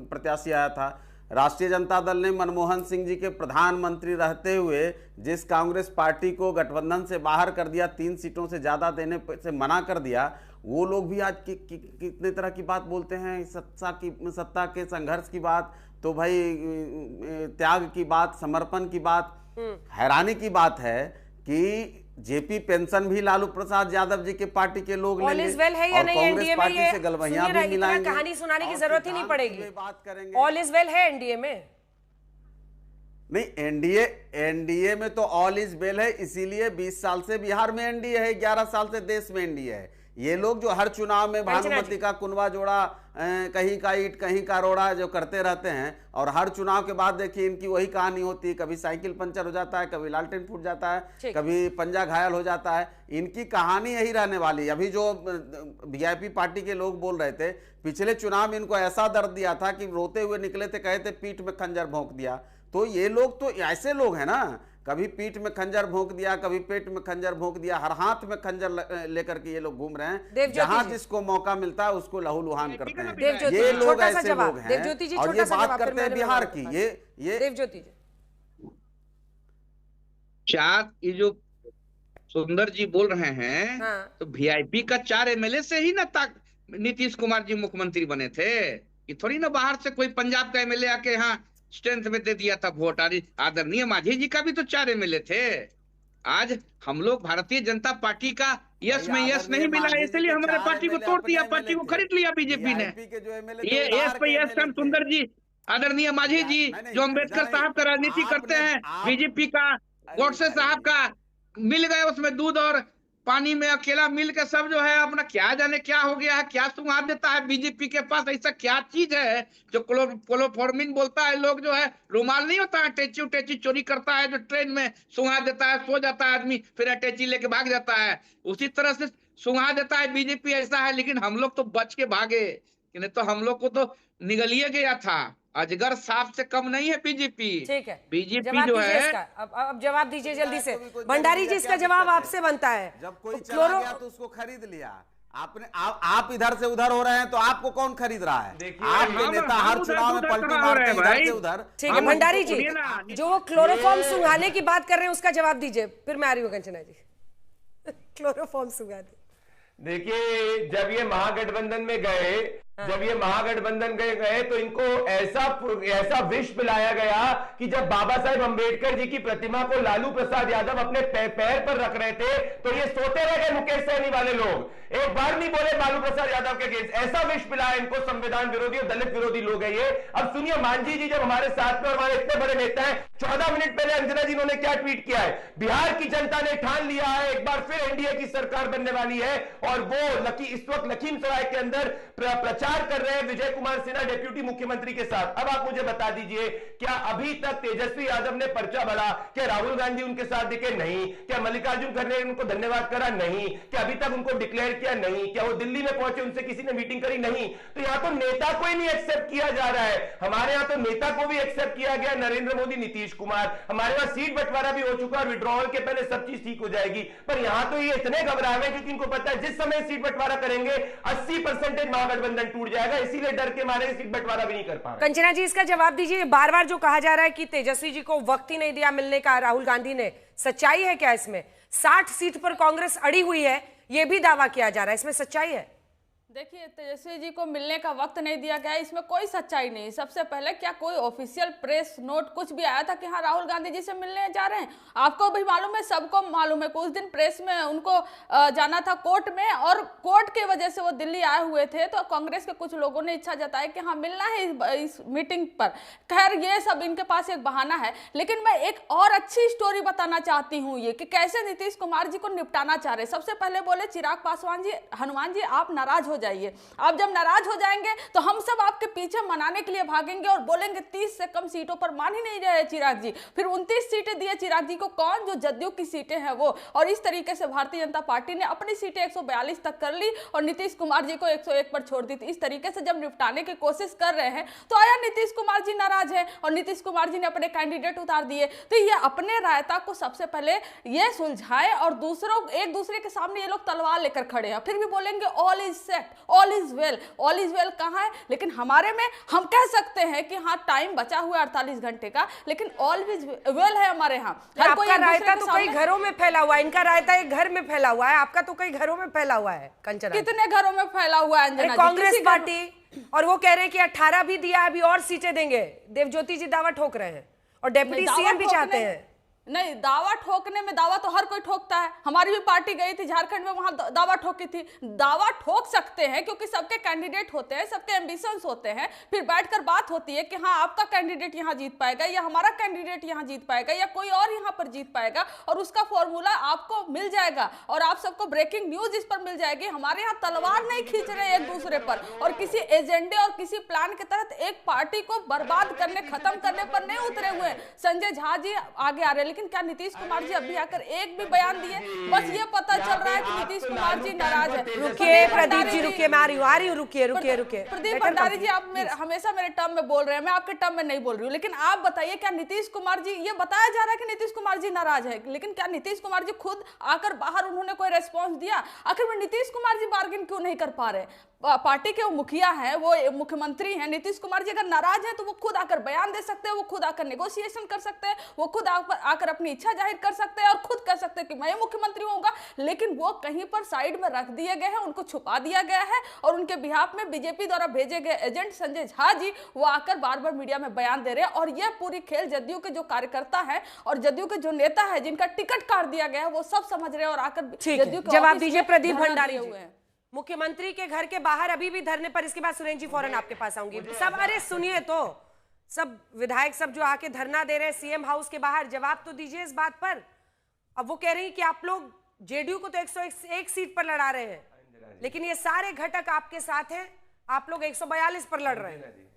प्रत्याशी आया था। राष्ट्रीय जनता दल ने मनमोहन सिंह जी के प्रधानमंत्री रहते हुए जिस कांग्रेस पार्टी को गठबंधन से बाहर कर दिया, 3 सीटों से ज़्यादा देने से मना कर दिया, वो लोग भी आज कितने तरह की बात बोलते हैं, सत्ता के संघर्ष की बात, तो भाई त्याग की बात, समर्पण की बात। हैरानी की बात है कि जेपी पेंशन भी लालू प्रसाद यादव जी के पार्टी के लोग ऑल इज वेल है या नहीं एनडीए में? ये गलवहियां भी मिलाएंगे, कहानी सुनाने की जरूरत ही नहीं पड़ेगी, बात करेंगे। ऑल इज वेल है एनडीए में? नहीं, एनडीए में तो ऑल इज वेल है, इसीलिए 20 साल से बिहार में एनडीए है, 11 साल से देश में एनडीए है। ये लोग जो हर चुनाव में भानुमती का कुनवा जोड़ा, कहीं का ईंट कहीं का रोड़ा जो करते रहते हैं, और हर चुनाव के बाद देखिए इनकी वही कहानी होती है, कभी साइकिल पंचर हो जाता है, कभी लालटेन फूट जाता है, कभी पंजा घायल हो जाता है। इनकी कहानी यही रहने वाली। अभी जो वीआईपी पार्टी के लोग बोल रहे थे, पिछले चुनाव में इनको ऐसा दर्द दिया था कि रोते हुए निकले थे, कहे थे पीठ में खंजर भोंक दिया। तो ये लोग तो ऐसे लोग हैं ना, कभी पीठ में खंजर भोंक दिया, कभी पेट में खंजर भोंक दिया, हर हाथ में खंजर लेकर के ये लोग घूम रहे हैं। जहां जिसको मौका मिलता है उसको लहूलुहान करते हैं। ये लोग ऐसे लोग हैं। और ये बात करते हैं बिहार की, ये देवज्योति जी, ये जो सुंदर जी बोल रहे हैं, तो वीआईपी का 4 एमएलए से ही ना नीतीश कुमार जी मुख्यमंत्री बने थे। ये थोड़ी ना बाहर से कोई पंजाब का एमएलए आके यहाँ स्ट्रेंथ में दे दिया था वोट। आदरणीय मांझी जी का भी तो 4 एमएलए थे। आज हम लोग भारतीय जनता पार्टी का यस में यस नहीं मिला, इसलिए हमारे पार्टी को तोड़ दिया, पार्टी को खरीद लिया बीजेपी ने। ये यस पे यस हम सुंदर जी, आदरणीय मांझी जी जो अम्बेडकर साहब का राजनीति करते हैं, बीजेपी का गोडसे साहब का मिल गए उसमें दूध और पानी में अकेला मिल के सब जो है अपना क्या जाने क्या हो गया है, क्या सुंघा देता है बीजेपी के पास। ऐसा क्या चीज है जो क्लोरोफॉर्मिन बोलता है, लोग जो है रुमाल नहीं होता है, टेची चोरी करता है, जो ट्रेन में सुंघा देता है, सो जाता है आदमी, फिर अटैची लेके भाग जाता है, उसी तरह से सुंघा देता है बीजेपी। ऐसा है, लेकिन हम लोग तो बच के भागे, नहीं तो हम लोग को तो निगलिए गया था। अजगर सांप से कम नहीं है बीजेपी। ठीक है, बीजेपी जो है। अब जवाब दीजिए जल्दी से भंडारी जी, इसका जवाब आपसे बनता है। जब कोई चला गया तो उसको खरीद लिया आपने। आप इधर से उधर हो रहे हैं तो आपको कौन खरीद रहा है? आपके नेता हर चुनाव में पलटी मारते हैं इधर से उधर। ठीक है भंडारी जी, जो वो क्लोरोफॉर्म सुंघाने की बात कर रहे हैं उसका जवाब दीजिए, फिर मैं आ रही हूँ कंचना जी। क्लोरोफॉर्म सुंघाने, देखिए जब ये महागठबंधन में गए, जब ये महागठबंधन गए तो इनको ऐसा विष पिलाया गया कि जब बाबा साहेब अंबेडकर जी की प्रतिमा को लालू प्रसाद यादव अपने पैर पर रख रहे थे तो ये सोते रह गए। मुकेश सहनी वाले लोग एक बार नहीं बोले लालू प्रसाद यादव के अगेंस्ट। ऐसा विष पिलाया इनको संविधान विरोधी और दलित विरोधी लोग है ये। अब सुनिए मांझी जी जब हमारे साथ में और हमारे इतने बड़े नेता हैं, 14 मिनट पहले अंजना जी ने क्या ट्वीट किया है, बिहार की जनता ने ठान लिया है एक बार फिर एनडीए की सरकार बनने वाली है, और वो इस वक्त लखीमसराय के अंदर प्रचार कर रहे हैं विजय कुमार सिन्हा डिप्यूटी मुख्यमंत्री के साथ। अब आप मुझे बता दीजिए, क्या अभी तक तेजस्वी यादव ने पर्चा भरा? क्या राहुल गांधी उनके साथ दिखे? नहीं। क्या मल्लिकार्जुन खड़गे ने उनको धन्यवाद करा? नहीं। क्या अभी तक उनको डिक्लेयर किया? नहीं। क्या वो दिल्ली में पहुंचे, उनसे किसी ने मीटिंग करी? नहीं। तो यहां तो नेता को ही नहीं एक्सेप्ट किया जा रहा है। हमारे यहां तो नेता को भी एक्सेप्ट किया गया, नरेंद्र मोदी, नीतीश कुमार। हमारे पास सीट बंटवारा भी हो चुका है, विड्रॉवल के पहले सब चीज ठीक हो जाएगी। पर यहां तो ये इतने घबरा रहे हैं क्योंकि इनको पता है जिस समय सीट बंटवारा करेंगे 80% महागठबंधन टूट जाएगा, इसीलिए डर के मारे सीट बंटवारा भी नहीं कर पा रहे। कंचना जी इसका जवाब दीजिए। बार बार जो कहा जा रहा है कि तेजस्वी जी को वक्त ही नहीं दिया मिलने का राहुल गांधी ने, सच्चाई है क्या इसमें? 60 सीट पर कांग्रेस अड़ी हुई है, यह भी दावा किया जा रहा है, इसमें सच्चाई है? देखिए, तेजस्वी जी को मिलने का वक्त नहीं दिया गया, इसमें कोई सच्चाई नहीं। सबसे पहले क्या कोई ऑफिशियल प्रेस नोट कुछ भी आया था कि हाँ राहुल गांधी जी से मिलने जा रहे हैं? आपको भी मालूम है, सबको मालूम है। कुछ दिन प्रेस में उनको जाना था कोर्ट में, और कोर्ट की वजह से वो दिल्ली आए हुए थे, तो कांग्रेस के कुछ लोगों ने इच्छा जताई कि हाँ मिलना है इस मीटिंग पर। खैर ये सब इनके पास एक बहाना है, लेकिन मैं एक और अच्छी स्टोरी बताना चाहती हूँ ये कि कैसे नीतीश कुमार जी को निपटाना चाह रहे। सबसे पहले बोले चिराग पासवान जी, हनुमान जी आप नाराज हो जाइए। आप जब नाराज हो जाएंगे तो हम सब आपके पीछे मनाने के लिए भागेंगे और बोलेंगे 30 से कम सीटों पर मान ही नहीं रहे चिराग जी। फिर 29 सीटें दिए चिराग जी को, कौन? जो जदयू की सीटें हैं वो। और इस तरीके से भारतीय जनता पार्टी ने अपनी सीटें 142 तक कर ली और नीतीश कुमार जी को 101 पर छोड़ दी थी। इस तरीके से जब निपटाने की कोशिश कर रहे हैं तो आया नीतीश कुमार जी नाराज है और नीतीश कुमार जी ने अपने कैंडिडेट उतार दिए। तो ये अपने रायता को सबसे पहले ये सुलझाए और दूसरों एक दूसरे के सामने ये लोग तलवार लेकर खड़े हैं, फिर भी बोलेंगे all is set, all is well. All is well कहां है? लेकिन हमारे में हम कह सकते हैं कि हाँ टाइम बचा हुआ है 48 घंटे का, लेकिन ऑल इज वेल है हमारे यहाँ। हर कोई रायता तो कई घरों में फैला हुआ है, इनका रायता एक घर में फैला हुआ है, आपका तो कई घरों में फैला हुआ है। कंचना कितने घरों में फैला हुआ है अंजना? कांग्रेस पार्टी, और वो कह रहे हैं कि 18 भी दिया, अभी और सीटें देंगे। देवज्योति जी दावा ठोक रहे हैं और डेप्यूटी सीएम भी चाहते हैं। नहीं, दावा ठोकने में, दावा तो हर कोई ठोकता है। हमारी भी पार्टी गई थी झारखंड में, वहां दावा ठोकी थी। दावा ठोक सकते हैं क्योंकि सबके कैंडिडेट होते हैं, सबके एम्बिशंस होते हैं। फिर बैठकर बात होती है कि हाँ आपका कैंडिडेट यहां जीत पाएगा, या हमारा कैंडिडेट यहां जीत पाएगा, या कोई और यहां पर जीत पाएगा, और उसका फॉर्मूला आपको मिल जाएगा और आप सबको ब्रेकिंग न्यूज इस पर मिल जाएगी। हमारे यहाँ तलवार नहीं खींच रहे एक दूसरे पर, और किसी एजेंडे और किसी प्लान के तहत एक पार्टी को बर्बाद करने, खत्म करने पर नहीं उतरे हुए। संजय झा जी आगे आ रहे, लेकिन क्या नीतीश कुमार जी अभी आकर एक भी बयान दिए? बस ये पता चल रहा है कि नीतीश कुमार जी नाराज है। रुकिए प्रदीप जी, रुकिए, मैं आ रही हूँ, रुकिए। प्रदीप भंडारी जी, आप हमेशा मेरे टर्म में बोल रहे हैं, मैं आपके टर्म में नहीं बोल रही हूँ, लेकिन आप बताइए, क्या नीतीश कुमार जी, ये बताया जा रहा है कि नीतीश कुमार जी नाराज है, लेकिन क्या नीतीश कुमार जी खुद आकर बाहर उन्होंने कोई रेस्पॉन्स दिया? आखिर में नीतीश कुमार जी बार्गेन क्यों नहीं कर पा रहे? पार्टी के वो मुखिया हैं, वो मुख्यमंत्री हैं। नीतीश कुमार जी अगर नाराज हैं तो वो खुद आकर बयान दे सकते हैं, वो खुद आकर नेगोशिएशन कर सकते हैं, वो खुद आकर अपनी इच्छा जाहिर कर सकते हैं और खुद कह सकते हैं कि मैं मुख्यमंत्री होऊंगा। लेकिन वो कहीं पर साइड में रख दिए गए हैं, उनको छुपा दिया गया है, और उनके बिहाफ में बीजेपी द्वारा भेजे गए एजेंट संजय झा जी वो आकर बार बार मीडिया में बयान दे रहे हैं। और यह पूरी खेल जदयू के जो कार्यकर्ता है और जदयू के जो नेता है जिनका टिकट काट दिया गया है, वो सब समझ रहे हैं और आकर जदयू के जवाब दीजिए प्रदीप धरना भंडारी दिए जी। हुए हैं। मुख्यमंत्री के घर के बाहर अभी भी धरने पर, इसके बाद सुरेंद्र जी फौरन आपके पास आऊंगी। सब अरे सुनिए तो, सब विधायक सब जो आके धरना दे रहे हैं सीएम हाउस के बाहर, जवाब तो दीजिए इस बात पर। अब वो कह रही कि आप लोग जेडीयू को तो 101 सीट पर लड़ा रहे हैं, लेकिन ये सारे घटक आपके साथ हैं, आप लोग 142 पर लड़ रहे हैं।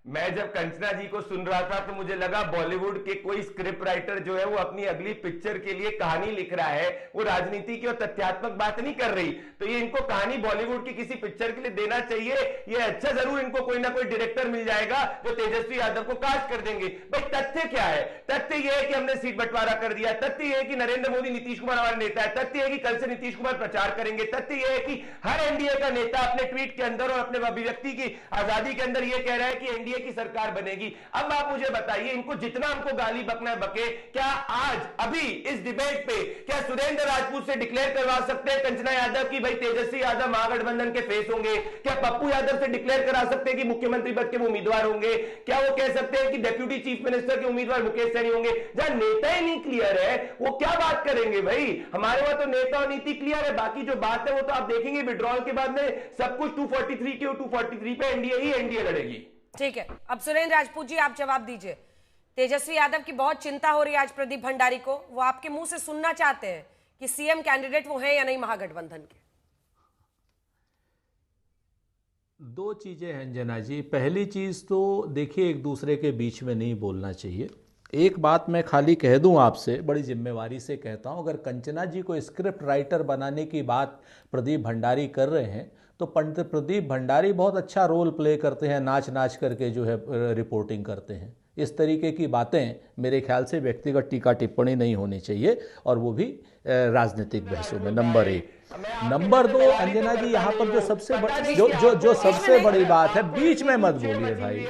मैं जब कंचना जी को सुन रहा था तो मुझे लगा बॉलीवुड के कोई स्क्रिप्ट राइटर जो है वो अपनी अगली पिक्चर के लिए कहानी लिख रहा है, वो राजनीति की और तथ्यात्मक बात नहीं कर रही। तो ये इनको कहानी बॉलीवुड की किसी पिक्चर के लिए देना चाहिए। ये अच्छा जरूर इनको कोई ना कोई डायरेक्टर मिल जाएगा जो तेजस्वी यादव को कास्ट कर देंगे। भाई तथ्य क्या है? तथ्य यह है कि हमने सीट बंटवारा कर दिया, तथ्य यह है कि नरेंद्र मोदी नीतीश कुमार हमारे नेता है, तथ्य है कि कल से नीतीश कुमार प्रचार करेंगे, तथ्य यह है कि हर एनडीए का नेता अपने ट्वीट के अंदर और अपने अभिव्यक्ति की आजादी के अंदर यह कह रहा है कि एनडीए की सरकार बनेगी। अब आप मुझे बताइए, इनको जितना हमको गाली बकना है बके, क्या आज अभी इस डिबेट पे क्या सुरेंद्र राजपूत से डिक्लेयर करवा सकते हैं कंचना यादव की भाई तेजस्वी यादव महागठबंधन के फेस होंगे? क्या पप्पू यादव से डिक्लेयर करा सकते हैं कि मुख्यमंत्री पद के वो उम्मीदवार होंगे? क्या वो कह सकते हैं कि डिप्यूटी चीफ मिनिस्टर के उम्मीदवार मुकेश सहनी होंगे? जहां नेता ही नहीं क्लियर है वो क्या बात करेंगे भाई? हमारे वहां तो नेता और नीति क्लियर है, बाकी जो बात है वो तो आप देखेंगे विड्रॉल के बाद में सब कुछ 243 के 243 पे एनडीए लड़ेगी। ठीक है, अब सुरेंद्र राजपूत जी आप जवाब दीजिए। तेजस्वी यादव की बहुत चिंता हो रही है आज प्रदीप भंडारी को, वो आपके मुंह से सुनना चाहते हैं कि सीएम कैंडिडेट वो है या नहीं महागठबंधन के। दो चीजें हैं अंजना जी। पहली चीज तो देखिए, एक दूसरे के बीच में नहीं बोलना चाहिए। एक बात मैं खाली कह दूं आपसे, बड़ी जिम्मेवारी से कहता हूं, अगर कंचना जी को स्क्रिप्ट राइटर बनाने की बात प्रदीप भंडारी कर रहे हैं तो पंडित प्रदीप भंडारी बहुत अच्छा रोल प्ले करते हैं, नाच नाच करके जो है रिपोर्टिंग करते हैं। इस तरीके की बातें मेरे ख्याल से व्यक्तिगत टीका टिप्पणी नहीं होनी चाहिए, और वो भी राजनीतिक बहसों में। नंबर एक। नंबर दो, अंजना जी यहाँ पर जो सबसे सबसे बड़ी बात है, बीच में मत बोलिए भाई।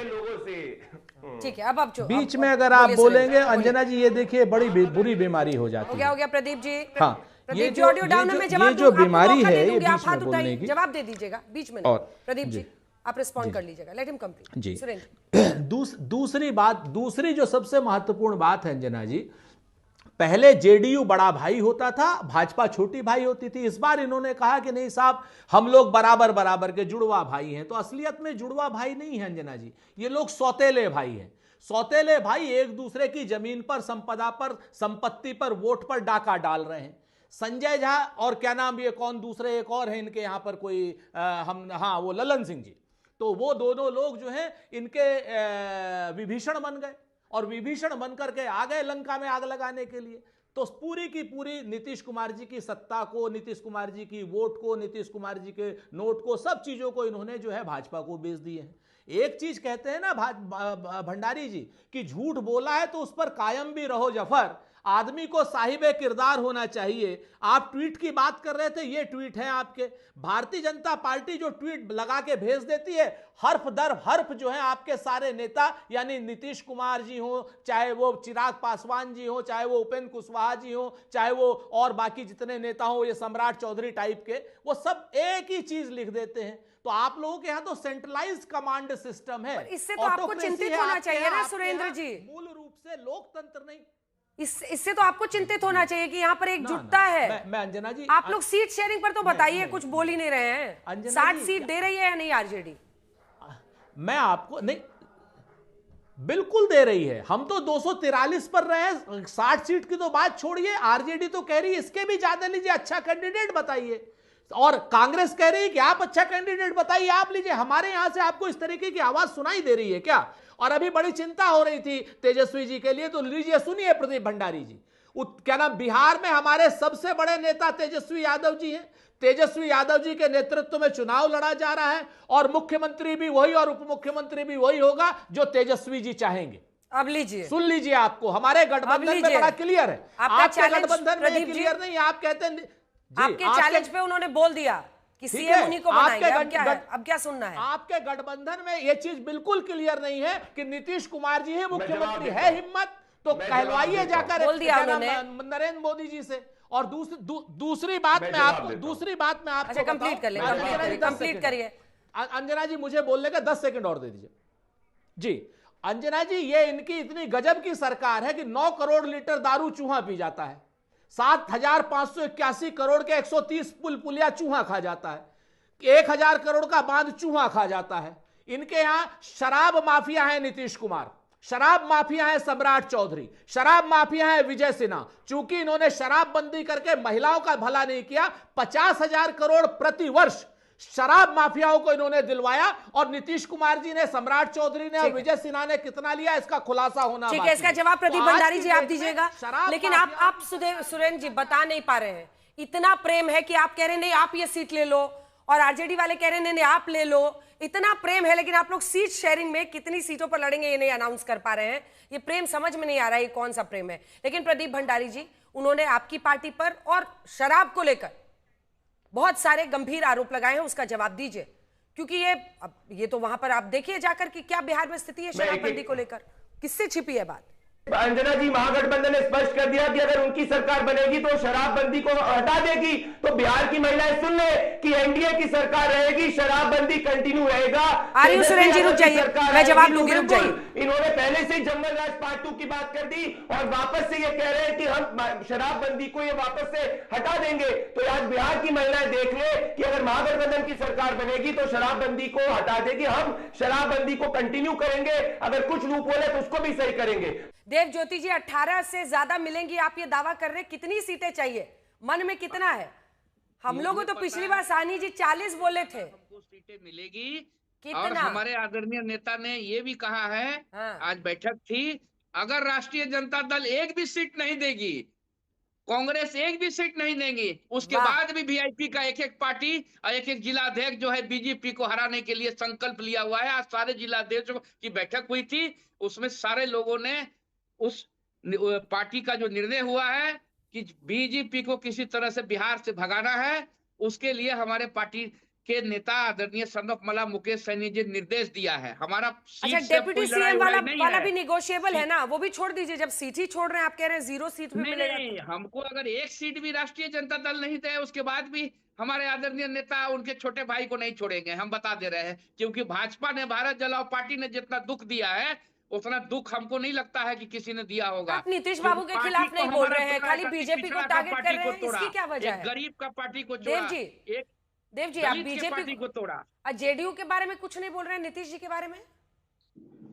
ठीक है, अब जो बीच में अगर आप बोलेंगे अंजना जी, ये देखिए बड़ी बुरी बीमारी हो जाती है। हो गया प्रदीप जी। हाँ, ये जो बीमारी है ये बीच में बोलने की, जवाब दे दीजिएगा बीच में। और प्रदीप जी आप रिस्पॉन्ड कर लीजिएगा, लेट हिम कंप्लीट। जी, सुरेंद्र। दूसरी बात, दूसरी जो सबसे महत्वपूर्ण बात है अंजना जी, पहले जेडीयू बड़ा भाई होता था, भाजपा छोटी भाई होती थी। इस बार इन्होंने कहा कि नहीं साहब, हम लोग बराबर बराबर के जुड़वा भाई हैं। तो असलियत में जुड़वा भाई नहीं है अंजना जी, ये लोग सौतेले भाई हैं। सौतेले भाई एक दूसरे की जमीन पर, संपदा पर, संपत्ति पर, वोट पर डाका डाल रहे हैं। संजय झा और क्या नाम, ये कौन दूसरे एक और है इनके यहाँ पर कोई वो ललन सिंह जी, तो वो दोनों लोग जो हैं इनके विभीषण बन गए, और विभीषण बन करके आ गए लंका में आग लगाने के लिए। तो पूरी की पूरी नीतीश कुमार जी की सत्ता को, नीतीश कुमार जी की वोट को, नीतीश कुमार जी के नोट को, सब चीजों को इन्होंने जो है भाजपा को बेच दिए हैं। एक चीज कहते हैं ना भंडारी जी कि झूठ बोला है तो उस पर कायम भी रहो जफर। आदमी को साहिबे किरदार होना चाहिए। आप ट्वीट की बात कर रहे थे, ये ट्वीट है आपके। भारतीय जनता पार्टी जो ट्वीट लगा के भेज देती है, हर्फ दर हर्फ जो है आपके सारे नेता, यानी नीतीश कुमार जी हो, चाहे वो चिराग पासवान जी हो, चाहे वो उपेंद्र कुशवाहा जी हो, चाहे वो और बाकी जितने नेता हो, ये सम्राट चौधरी टाइप के, वो सब एक ही चीज लिख देते हैं। तो आप लोगों के यहाँ तो सेंट्रलाइज कमांड सिस्टम है, इससे तो आपको चिंतित होना चाहिए ना सुरेंद्र जी। मूल रूप से लोकतंत्र नहीं। इससे तो आपको चिंतित होना चाहिए कि यहाँ पर एकजुटता है। मैं अंजना जी, आप लोग सीट शेयरिंग पर तो बताइए, कुछ बोल ही नहीं रहे हैं। 60 सीट दे रही है या नहीं आरजेडी? मैं आपको नहीं, बिल्कुल दे रही है। हम तो 243 पर रहे, 60 सीट की तो बात छोड़िए। आरजेडी तो कह रही है इसके भी ज्यादा लीजिए, अच्छा कैंडिडेट बताइए। और कांग्रेस कह रही है कि आप अच्छा कैंडिडेट बताइए, आप लीजिए। हमारे यहां से आपको इस तरीके की आवाज सुनाई दे रही है क्या? और अभी बड़ी चिंता हो रही थी तेजस्वी जी के लिए, तो लीजिए सुनिए प्रदीप भंडारी जी। क्या नाम, बिहार में हमारे सबसे बड़े नेता तेजस्वी यादव जी हैं। तेजस्वी यादव जी के नेतृत्व में चुनाव लड़ा जा रहा है और मुख्यमंत्री भी वही और उप मुख्यमंत्री भी वही होगा जो तेजस्वी जी चाहेंगे। अब लीजिए, सुन लीजिए, आपको हमारे गठबंधन में बड़ा क्लियर है। आपके गठबंधन में क्लियर नहीं, आप कहते हैं आपके चैलेंज पे उन्होंने बोल दिया कि सीएम उन्हीं को बनाएंगे। अब क्या सुनना है? आपके गठबंधन में ये चीज बिल्कुल क्लियर नहीं है कि नीतीश कुमार जी है मुख्यमंत्री। है हिम्मत तो कहलवाइए जाकर नरेंद्र मोदी जी से। और दूसरी बात मैं आपको कंप्लीट करिए। अंजना जी, मुझे बोलने का 10 सेकंड और दे दीजिए जी। अंजना जी, ये इनकी इतनी गजब की सरकार है कि 9 करोड़ लीटर दारू चूहा पी जाता है, 7,581 करोड़ के 130 पुलिया चूहा खा जाता है, 1,000 करोड़ का बांध चूहा खा जाता है। इनके यहां शराब माफिया है नीतीश कुमार, शराब माफिया है सम्राट चौधरी, शराब माफिया है विजय सिन्हा। चूंकि इन्होंने शराबबंदी करके महिलाओं का भला नहीं किया, 50,000 करोड़ प्रति वर्ष शराब माफियाओं को इन्होंने दिलवाया। और नीतीश कुमार जी ने, सम्राट चौधरी ने और विजय सिन्हा ने कितना लिया, इसका खुलासा होना ठीक है। इसका जवाब प्रदीप भंडारी जी आप दीजिएगा। लेकिन आप सुरेंद्र जी बता नहीं पा रहे हैं। इतना प्रेम है कि आप कह रहे हैं नहीं आप ये सीट ले लो, और आरजेडी वाले कह रहे हैं नहीं आप ले लो। इतना प्रेम है, लेकिन आप लोग सीट शेयरिंग में कितनी सीटों पर लड़ेंगे ये नहीं अनाउंस कर पा रहे हैं। ये प्रेम समझ में नहीं आ रहा है ये कौन सा प्रेम है। लेकिन प्रदीप भंडारी जी, उन्होंने आपकी पार्टी पर और शराब को लेकर बहुत सारे गंभीर आरोप लगाए हैं, उसका जवाब दीजिए। क्योंकि ये तो वहां पर आप देखिए जाकर कि क्या बिहार में स्थिति है शराबबंदी को लेकर, किससे छिपी है बात। अंजना जी, महागठबंधन ने स्पष्ट कर दिया कि अगर उनकी सरकार बनेगी तो शराबबंदी को हटा देगी। तो बिहार की महिलाएं सुन ले कि एनडीए की सरकार रहेगी, शराबबंदी कंटिन्यू रहेगा। सुरेंद्र जी रुक जाइए, मैं जवाब लूंगी, रुक जाइए। इन्होंने पहले से ही जंगल राज पार्ट 2 की बात कर दी और वापस से ये कह रहे हैं कि हम शराबबंदी को ये वापस से हटा देंगे। तो आज बिहार की महिलाएं देख ले कि अगर महागठबंधन की सरकार बनेगी तो शराबबंदी को हटा देगी, हम शराबबंदी को कंटिन्यू करेंगे। अगर कुछ लूप होले तो उसको भी सही करेंगे। देव ज्योति जी, 18 से ज्यादा मिलेंगी, आप ये दावा कर रहे हैं। कितनी सीटें चाहिए, मन में कितना है? हम लोगों तो पिछली बार साहनी जी 40 बोले थे। हमको सीटें मिलेगी कितना? और हमारे आदरणीय नेता ने ये भी कहा है, आज बैठक थी, अगर राष्ट्रीय जनता दल एक भी सीट नहीं देगी, कांग्रेस एक भी सीट नहीं देंगी, उसके बाद भी वीआईपी का एक पार्टी और एक जिलाध्यक्ष जो है बीजेपी को हराने के लिए संकल्प लिया हुआ है। आज सारे जिलाध्यक्षों की बैठक हुई थी, उसमें सारे लोगों ने उस पार्टी का जो निर्णय हुआ है कि बीजेपी को किसी तरह से बिहार से भगाना है, उसके लिए हमारे पार्टी के नेता आदरणीय सनफ मला मुकेश सैनी जी निर्देश दिया है। हमारा डेप्यूटी सीएम वाला भी निगोशिएबल है ना, वो भी छोड़ दीजिए। जब सीट ही छोड़ रहे हैं, आप कह रहे हैं 0 सीट भी मिलेगा। नहीं, हमको अगर एक सीट भी राष्ट्रीय जनता दल नहीं दे, उसके बाद भी हमारे आदरणीय नेता उनके छोटे भाई को नहीं छोड़ेंगे, हम बता दे रहे हैं। क्योंकि भाजपा ने, भारत जलाओ पार्टी ने जितना दुख दिया है, उतना दुख हमको नहीं लगता है कि किसी ने दिया होगा। आप नीतीश बाबू के खिलाफ नहीं बोल रहे हैं, खाली बीजेपी को टारगेट कर रहे हैं, इसकी क्या वजह है? गरीब का पार्टी को देव जी, आप बीजेपी को तोड़ा, जेडीयू के बारे में कुछ नहीं बोल रहे हैं, नीतीश जी के बारे में?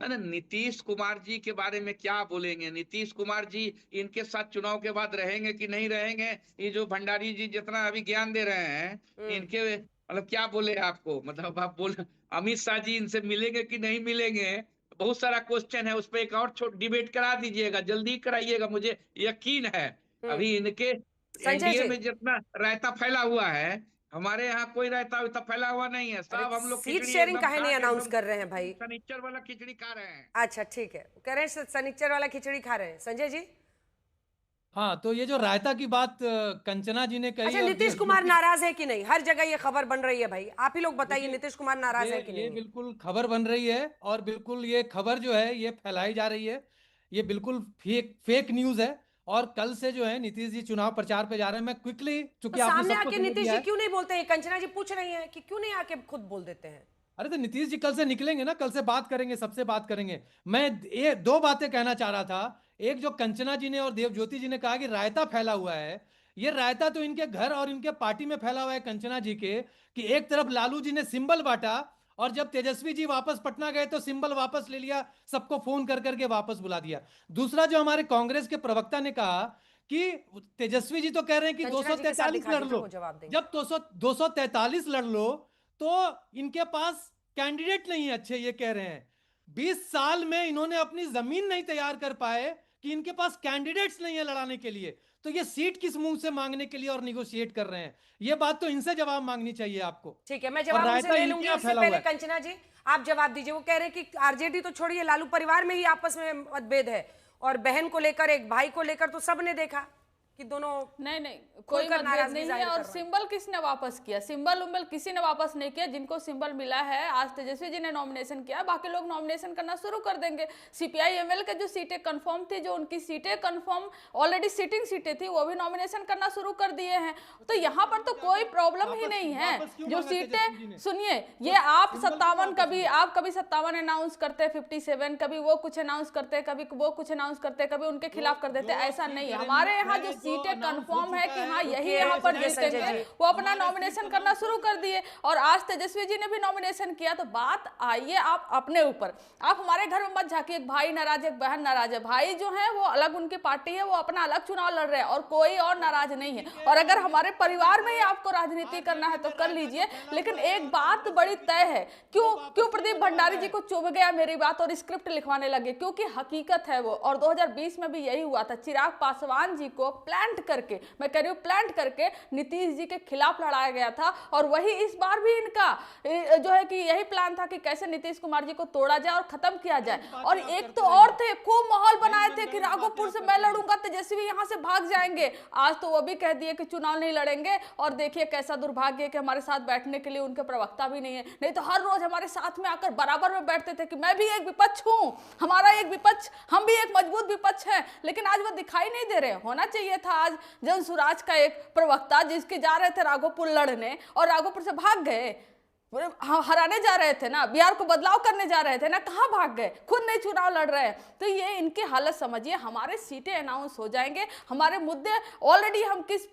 अरे नीतीश कुमार जी के बारे में क्या बोलेंगे? नीतीश कुमार जी इनके साथ चुनाव के बाद रहेंगे कि नहीं रहेंगे, ये जो भंडारी जी जितना अभी ज्ञान दे रहे हैं, इनके मतलब क्या बोले आपको, मतलब आप बोल अमित शाह जी इनसे मिलेंगे कि नहीं मिलेंगे, बहुत सारा क्वेश्चन है, उस पर एक और डिबेट करा दीजिएगा, जल्दी कराइएगा, मुझे यकीन है। अभी इनके एनडीए में जितना रायता फैला हुआ है, हमारे यहाँ कोई रायता फैला हुआ नहीं है। सब हम लोग सीट शेयरिंग काहे नहीं अनाउंस कर रहे हैं भाई? सनीचर वाला खिचड़ी खा रहे हैं। अच्छा ठीक है, कह रहे हैं सनीचर वाला खिचड़ी खा रहे हैं। संजय जी? हाँ, तो ये जो रायता की बात कंचना जी ने कही। अच्छा, नीतीश कुमार नाराज है कि नहीं? हर जगह ये खबर बन रही है भाई, आप ही लोग बताइए, नीतीश कुमार नाराज है कि नहीं? ये बिल्कुल खबर बन रही है और बिल्कुल ये खबर जो है ये फैलाई जा रही है, ये बिल्कुल फेक न्यूज है। और कल से जो है नीतीश जी चुनाव प्रचार पे जा रहे हैं। मैं क्विकली, चूंकि तो आपने सामने सबको आके सुन नीतीश लिया जी है। क्यों नहीं बोलते हैं? कंचना जी पूछ रही हैं कि क्यों नहीं आके खुद बोल देते हैं। अरे तो नीतीश जी कल से निकलेंगे ना, कल से बात करेंगे, सबसे बात करेंगे। मैं ये दो बातें कहना चाह रहा था। एक, जो कंचना जी ने और देवज्योति जी ने कहा कि रायता फैला हुआ है, ये रायता तो इनके घर और इनके पार्टी में फैला हुआ है कंचना जी के, कि एक तरफ लालू जी ने सिंबल बांटा और जब तेजस्वी जी वापस पटना गए तो सिंबल वापस ले लिया, सबको फोन कर करके वापस बुला दिया। दूसरा, जो हमारे कांग्रेस के प्रवक्ता ने कहा कि तेजस्वी जी तो कह रहे हैं कि 243 लड़ लो, जब 243 लड़ लो तो इनके पास कैंडिडेट नहीं है अच्छे, ये कह रहे हैं। 20 साल में इन्होंने अपनी जमीन नहीं तैयार कर पाए कि इनके पास कैंडिडेट्स नहीं है लड़ाने के लिए, तो ये सीट किस मुंह से मांगने के लिए और निगोशिएट कर रहे हैं? ये बात तो इनसे जवाब मांगनी चाहिए आपको। ठीक है, मैं जवाब उनसे ले लूंगी। उससे पहले कंचना जी आप जवाब दीजिए। वो कह रहे हैं कि आरजेडी तो छोड़िए, लालू परिवार में ही आपस में मतभेद है, और बहन को लेकर, एक भाई को लेकर तो सबने देखा कि दोनों नहीं कोई मतभेद नहीं है। और सिंबल किसने वापस किया? सिंबल उम्बल किसी ने वापस नहीं किया। जिनको सिंबल मिला है, आज तेजस्वी जी ने नॉमिनेशन किया, बाकी लोग नॉमिनेशन करना शुरू कर देंगे। सीपीआई एमएल के जो सीटें कंफर्म थी, जो उनकी सीटें कंफर्म ऑलरेडी सिटिंग सीटें थी, वो भी नॉमिनेशन करना शुरू कर दिए हैं। तो यहाँ पर तो कोई प्रॉब्लम ही नहीं है। जो सीटें, सुनिए, ये आप 57, आप कभी 57 अनाउंस करते, 57, कभी वो कुछ अनाउंस करते, कभी वो कुछ अनाउंस करते, कभी उनके खिलाफ कर देते, ऐसा नहीं है। हमारे यहाँ जो सीटें कंफर्म है कि हाँ यही यहाँ पर जीतेंगे, वो अपना नॉमिनेशन करना शुरू कर दिए। और आज तेजस्वी जी ने भी नॉमिनेशन किया। तो बात आइए आप अपने ऊपर, आप हमारे घर में मत झांकिए। एक भाई नाराज है, एक बहन नाराज है। भाई जो है वो अलग, उनकी पार्टी है, वो अपना अलग चुनाव लड़ रहे हैं और कोई और नाराज नहीं है। और अगर हमारे परिवार में ही आपको राजनीति करना है तो कर लीजिए, लेकिन एक बात बड़ी तय है। क्यों प्रदीप भंडारी जी को चुभ गया मेरी बात और स्क्रिप्ट लिखवाने लगे? क्योंकि हकीकत है वो। और 2020 में भी यही हुआ था। चिराग पासवान जी को प्लांट करके, मैं कह रही हूं प्लांट करके, नीतीश जी के खिलाफ लड़ाया गया था। और वही इस बार भी इनका जो है कि यही प्लान था कि कैसे नीतीश कुमार जी को तोड़ा जाए और खत्म किया जाए। और एक तो और थे, खूब माहौल बनाए थे कि राघोपुर से मैं लड़ूंगा, तेजस्वी यहां से भाग जाएंगे। आज तो वो भी कह दिए कि चुनाव नहीं लड़ेंगे। और देखिए कैसा दुर्भाग्य है कि हमारे साथ बैठने के लिए उनके प्रवक्ता भी नहीं है। नहीं तो हर रोज हमारे साथ में आकर बराबर में बैठते थे कि मैं भी एक विपक्ष हूं, हमारा एक विपक्ष, हम भी एक मजबूत विपक्ष है। लेकिन आज वो दिखाई नहीं दे रहे। होना चाहिए था आज जन स्वराज का एक प्रवक्ता, जिसके जा रहे थे राघोपुर लड़ने और राघोपुर से भाग गए। हराने जा रहे थे ना, बिहार को बदलाव करने जा रहे थे ना, कहां भाग गए? खुद नहीं चुनाव लड़ रहे हैं। तो ये इनकी हालत समझिए। हमारे सीटें अनाउंस हो जाएंगे, हमारे मुद्दे ऑलरेडी, हम किस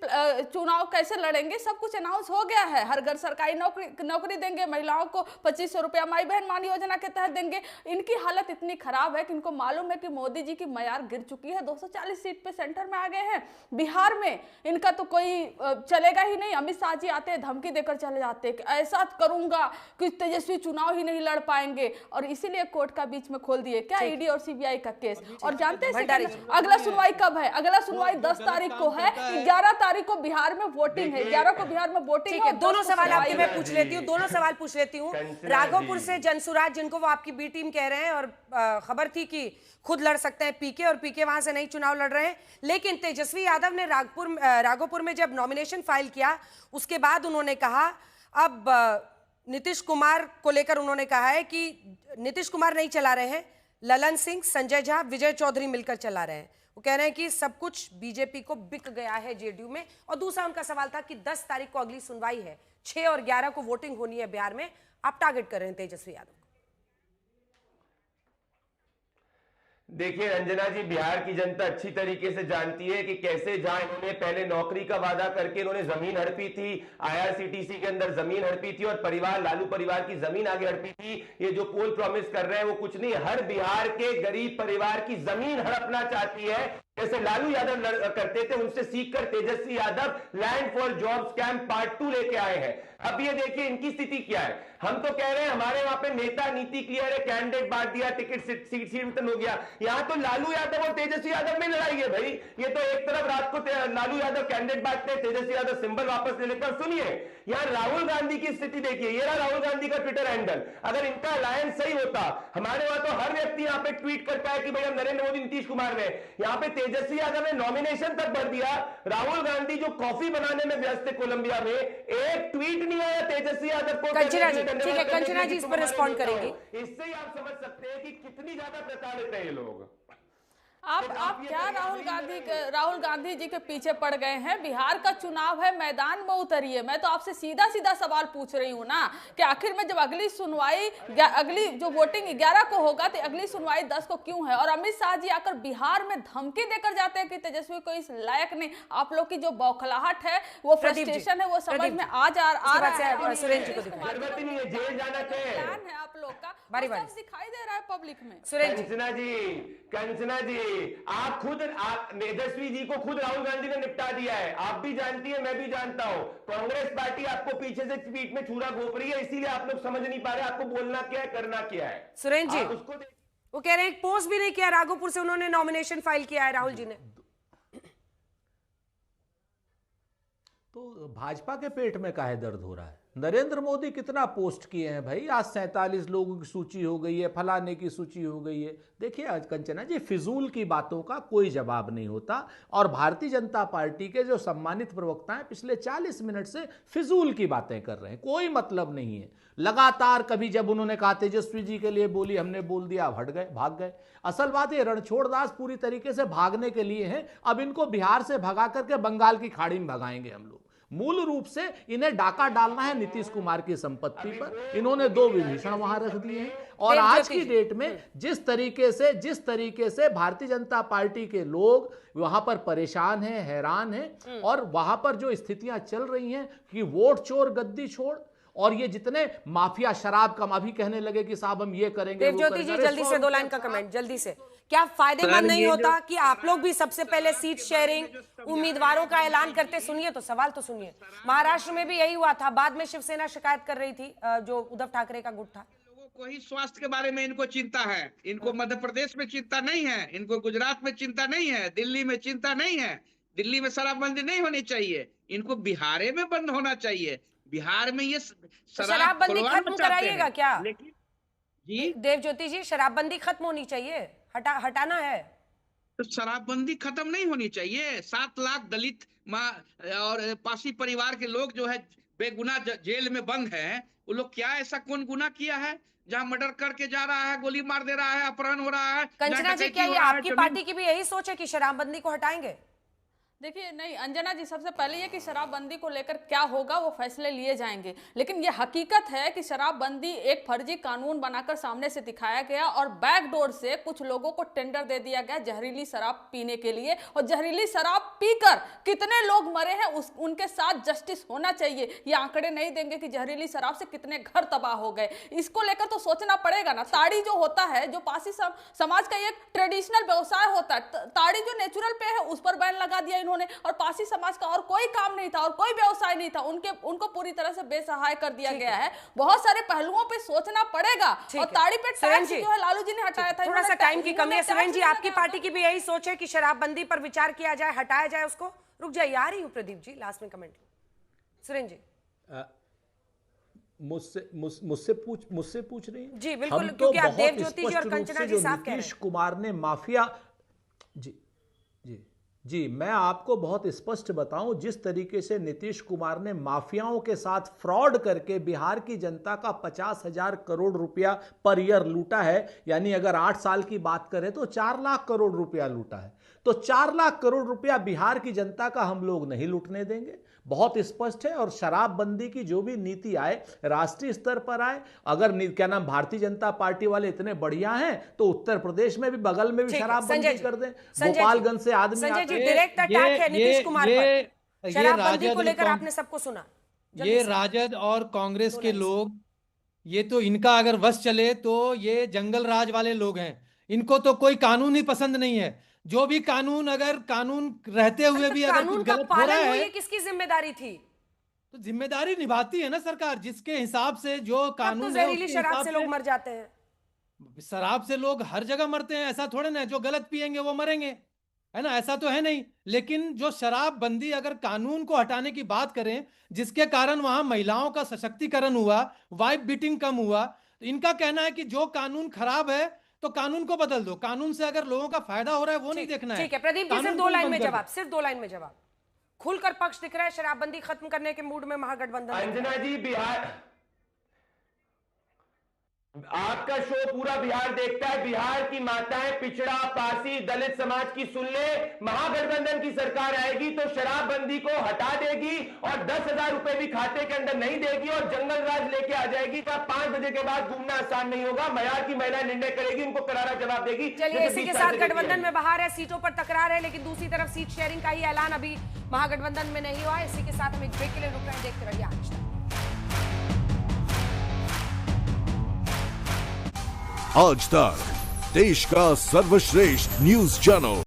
चुनाव कैसे लड़ेंगे सब कुछ अनाउंस हो गया है। हर घर सरकारी नौकरी देंगे, महिलाओं को 2500 रुपया माई बहन मान योजना के तहत देंगे। इनकी हालत इतनी खराब है कि इनको मालूम है कि मोदी जी की मयार गिर चुकी है। 240 सीट पे सेंटर में आ गए हैं। बिहार में इनका तो कोई चलेगा ही नहीं। अमित शाह जी आते हैं, धमकी देकर चले जाते हैं कि ऐसा करूंगा कि तेजस्वी चुनाव ही नहीं लड़ पाएंगे। और इसीलिए कोर्ट का बीच में खोल दिए क्या ईडी और सीबीआई का केस। और जानते हैं अगला सुनवाई कब है? अगला सुनवाई 10 तारीख को है। 11 तारीख को बिहार में वोटिंग है। 11 को बिहार में वोटिंग है। दोनों सवाल आपके मैं पूछ लेती हूँ, दोनों सवाल पूछ लेती हूँ। राघोपुर से जनसुराज, जिनको वो आपकी बी टीम कह रहे हैं, और खबर थी कि खुद लड़ सकते हैं पीके, और पीके वहां से नहीं चुनाव लड़ रहे हैं। लेकिन तेजस्वी यादव ने राघोपुर में जब नॉमिनेशन फाइल किया, उसके बाद उन्होंने कहा, अब नीतीश कुमार को लेकर उन्होंने कहा है कि नीतीश कुमार नहीं चला रहे हैं, ललन सिंह, संजय झा, विजय चौधरी मिलकर चला रहे हैं। वो कह रहे हैं कि सब कुछ बीजेपी को बिक गया है जेडीयू में। और दूसरा उनका सवाल था कि 10 तारीख को अगली सुनवाई है, 6 और 11 को वोटिंग होनी है बिहार में, आप टारगेट कर रहे हैं तेजस्वी यादव। देखिए रंजना जी, बिहार की जनता अच्छी तरीके से जानती है कि कैसे जहां इन्होंने पहले नौकरी का वादा करके इन्होंने जमीन हड़पी थी, आईआरसीटीसी के अंदर जमीन हड़पी थी और परिवार, लालू परिवार की जमीन आगे हड़पी थी। ये जो पोल प्रॉमिस कर रहे हैं वो कुछ नहीं, हर बिहार के गरीब परिवार की जमीन हड़पना चाहती है। जैसे लालू यादव करते थे, उनसे सीखकर Tejashwi Yadav land for job scam part 2 लेके आए हैं। अब ये देखिए इनकी स्थिति क्या है। हम तो कह रहे हैं हमारे वहां पे नेता नीति क्लियर है, कैंडिडेट बांट दिया, टिकट सीट वितरण हो गया। यहां तो लालू यादव और तेजस्वी यादव में लड़ाई है भाई। ये तो एक तरफ रात को लालू यादव कैंडिडेट बांटते, तेजस्वी यादव सिंबल वापस ले लेते। सुनिए यहां राहुल गांधी की स्थिति देखिए, ये रहा राहुल गांधी का ट्विटर हैंडल। अगर इनका अलायंस सही होता, हमारे वहां तो हर व्यक्ति यहां पे ट्वीट करता है कि भाई हम नरेंद्र मोदी, नीतीश कुमार ने, यहां पे तेजस्वी यादव ने नॉमिनेशन तक भर दिया। राहुल गांधी जो कॉफी बनाने में व्यस्त थे कोलंबिया में, एक ट्वीट नहीं आया तेजस्वी यादव को। ठीक है, कंचना जी इस पर रिस्पॉन्ड करेंगे। इससे ही आप समझ सकते हैं कि कितनी ज्यादा प्रताड़ित है ये लोग। आप क्या राहुल गांधी जी के पीछे पड़ गए हैं? बिहार का चुनाव है, मैदान में उतरिए। मैं तो आपसे सीधा सीधा सवाल पूछ रही हूँ ना कि आखिर में जब अगली सुनवाई, अगली जो वोटिंग 11 को होगा तो अगली सुनवाई 10 को क्यों है? और अमित शाह जी आकर बिहार में धमकी देकर जाते हैं कि तेजस्वी को इस लायक नहीं। आप लोग की जो बौखलाहट है, वो फ्रस्ट्रेशन है, वो समझ में आ रहा है। सुरेंद्र जी को जरूरत ही नहीं है, जेल जाना प्लान है आप लोग का, बारी दिखाई दे रहा है पब्लिक में। कंचना जी, आप खुद तेजस्वी जी को खुद राहुल गांधी ने निपटा दिया है। आप भी जानती है, मैं भी जानता हूं। कांग्रेस पार्टी आपको पीछे से पीठ में छुरा घोंप रही है, इसीलिए आप लोग समझ नहीं पा रहे आपको बोलना क्या है, करना क्या है। सुरेंद्र जी वो कह रहे हैं एक पोस्ट भी नहीं किया, राघोपुर से उन्होंने नॉमिनेशन फाइल किया है राहुल जी ने। तो भाजपा के पेट में काहे दर्द हो रहा है? नरेंद्र मोदी कितना पोस्ट किए हैं भाई, आज 47 लोगों की सूची हो गई है, फलाने की सूची हो गई है। देखिए आज कंचना जी, फिजूल की बातों का कोई जवाब नहीं होता, और भारतीय जनता पार्टी के जो सम्मानित प्रवक्ता हैं पिछले 40 मिनट से फिजूल की बातें कर रहे हैं, कोई मतलब नहीं है। लगातार कभी जब उन्होंने कहा तेजस्वी जी के लिए बोली, हमने बोल दिया, अब हट गए, भाग गए। असल बात है रणछोड़ दास पूरी तरीके से भागने के लिए हैं। अब इनको बिहार से भगा करके बंगाल की खाड़ी में भगाएंगे हम लोग। मूल रूप से इन्हें डाका डालना है नीतीश कुमार की संपत्ति पर। इन्होंने 2 विभीषण वहां रख दिए हैं, और आज की डेट में जिस तरीके से भारतीय जनता पार्टी के लोग वहां पर परेशान हैं, हैरान हैं, और वहां पर जो स्थितियां चल रही हैं कि वोट चोर गद्दी छोड़, और ये जितने माफिया शराब का अभी कहने लगे कि साहब हम ये करेंगे। देवज्योति जी जल्दी से 2 लाइन का कमेंट जल्दी से। क्या फायदेमंद नहीं होता कि आप लोग भी सबसे पहले सीट शेयरिंग, उम्मीदवारों का ऐलान करते? सुनिए तो, सवाल तो सुनिए। महाराष्ट्र में भी यही हुआ था, बाद में शिवसेना शिकायत कर रही थी, जो उद्धव ठाकरे का गुट था। लोगों को ही स्वास्थ्य के बारे में इनको चिंता है, इनको मध्य प्रदेश में चिंता नहीं है, इनको गुजरात में चिंता नहीं है, दिल्ली में चिंता नहीं है। दिल्ली में शराबबंदी नहीं होनी चाहिए, इनको बिहार में बंद होना चाहिए। बिहार में ये शराबबंदी खत्म कराइएगा क्या? लेकिन जी देवज्योति जी, शराबबंदी खत्म होनी चाहिए, हटाना है। तो शराबबंदी खत्म नहीं होनी चाहिए। 7 लाख दलित और पासी परिवार के लोग जो है बेगुनाह जेल में बंद हैं। वो लोग क्या ऐसा कौन गुनाह किया है जहां मर्डर करके जा रहा है, गोली मार दे रहा है, अपहरण हो रहा है? कंचना जी, क्या ये आपकी पार्टी की भी यही सोच है कि शराबबंदी को हटाएंगे? देखिए नहीं अंजना जी, सबसे पहले ये कि शराबबंदी को लेकर क्या होगा वो फैसले लिए जाएंगे, लेकिन ये हकीकत है कि शराबबंदी एक फर्जी कानून बनाकर सामने से दिखाया गया और बैकडोर से कुछ लोगों को टेंडर दे दिया गया जहरीली शराब पीने के लिए, और जहरीली शराब पीकर कितने लोग मरे हैं उनके साथ जस्टिस होना चाहिए। ये आंकड़े नहीं देंगे कि जहरीली शराब से कितने घर तबाह हो गए। इसको लेकर तो सोचना पड़ेगा ना। ताड़ी जो होता है, जो पासी समाज का एक ट्रेडिशनल व्यवसाय होता है, ताड़ी जो नेचुरल पे है उस पर बैन लगा दिया इन्होंने, और पासी समाज का और कोई काम नहीं था और कोई व्यवसाय नहीं था, उनको पूरी तरह से बेसहाय कर दिया गया है। बहुत सारे पहलुओं पे सोचना पड़ेगा। और ताड़ी पे टैक्स जो है लालू जी ने हटाया था। थोड़ा सा टाइम की कमी है सुरेंद्र जी, आपकी पार्टी की भी यही सोच है कि शराबबंदी पर विचार किया जाए, हटाया जाए उसको? रुक जाइए, आ रही हूँ प्रदीप जी, लास्ट में कमेंट। सुरेंद्र जी मुझसे पूछ रही हैं? जी बिल्कुल, क्योंकि आप देवज्योति जी और कंचना जी साफ कह रहे हैं। नीतीश कुमार ने माफिया, जी मैं आपको बहुत स्पष्ट बताऊं, जिस तरीके से नीतीश कुमार ने माफियाओं के साथ फ्रॉड करके बिहार की जनता का 50,000 करोड़ रुपया पर ईयर लूटा है, यानी अगर 8 साल की बात करें तो 4 लाख करोड़ रुपया लूटा है, तो 4 लाख करोड़ रुपया बिहार की जनता का हम लोग नहीं लूटने देंगे। बहुत स्पष्ट है। और शराबबंदी की जो भी नीति आए राष्ट्रीय स्तर पर आए। अगर क्या नाम भारतीय जनता पार्टी वाले इतने बढ़िया हैं तो उत्तर प्रदेश में भी, बगल में भी शराबबंदी कर दें। गोपालगंज से आदमी डायरेक्ट अटैक है नीतीश कुमार पर। शराबबंदी को लेकर आपने सबको सुना। ये राजद और कांग्रेस के लोग, ये तो इनका अगर वश चले तो ये जंगल राज वाले लोग हैं। इनको तो कोई कानून ही पसंद नहीं है। जो भी कानून, अगर कानून रहते हुए भी अगर कुछ गलत हो रहा है, ये किसकी जिम्मेदारी थी? तो जिम्मेदारी निभाती है ना सरकार, जिसके हिसाब से जो कानून है। जहरीली शराब से लोग मर जाते हैं। शराब से लोग हर जगह मरते हैं, ऐसा थोड़े ना। जो गलत पिएंगे वो मरेंगे, है ना, ऐसा तो है नहीं। लेकिन जो शराबबंदी, अगर कानून को हटाने की बात करें, जिसके कारण वहां महिलाओं का सशक्तिकरण हुआ, वाइफ बीटिंग कम हुआ, तो इनका कहना है कि जो कानून खराब है तो कानून को बदल दो। कानून से अगर लोगों का फायदा हो रहा है वो नहीं देखना है। ठीक है प्रदीप जी, सिर्फ 2 लाइन में जवाब, सिर्फ 2 लाइन में जवाब। खुलकर पक्ष दिख रहा है शराबबंदी खत्म करने के मूड में महागठबंधन। अंजना जी, बिहार आपका शो पूरा बिहार देखता है। बिहार की माताएं, पिछड़ा, पारसी, दलित समाज की सुन ले, महागठबंधन की सरकार आएगी तो शराबबंदी को हटा देगी और 10,000 रुपए भी खाते के अंदर नहीं देगी और जंगल राज लेके आ जाएगी। 5 बजे के बाद घूमना आसान नहीं होगा। मयार की महिला निर्णय करेगी, उनको करारा जवाब देगी। चलिए, इसी के साथ गठबंधन में बाहर है, सीटों पर तकरार है, लेकिन दूसरी तरफ सीट शेयरिंग का ही ऐलान अभी महागठबंधन में नहीं हुआ। इसी के साथ हम एक ब्रेक के लिए रुक रहे हैं। देखते रहिए आज तक। आज तक देश का सर्वश्रेष्ठ न्यूज चैनल।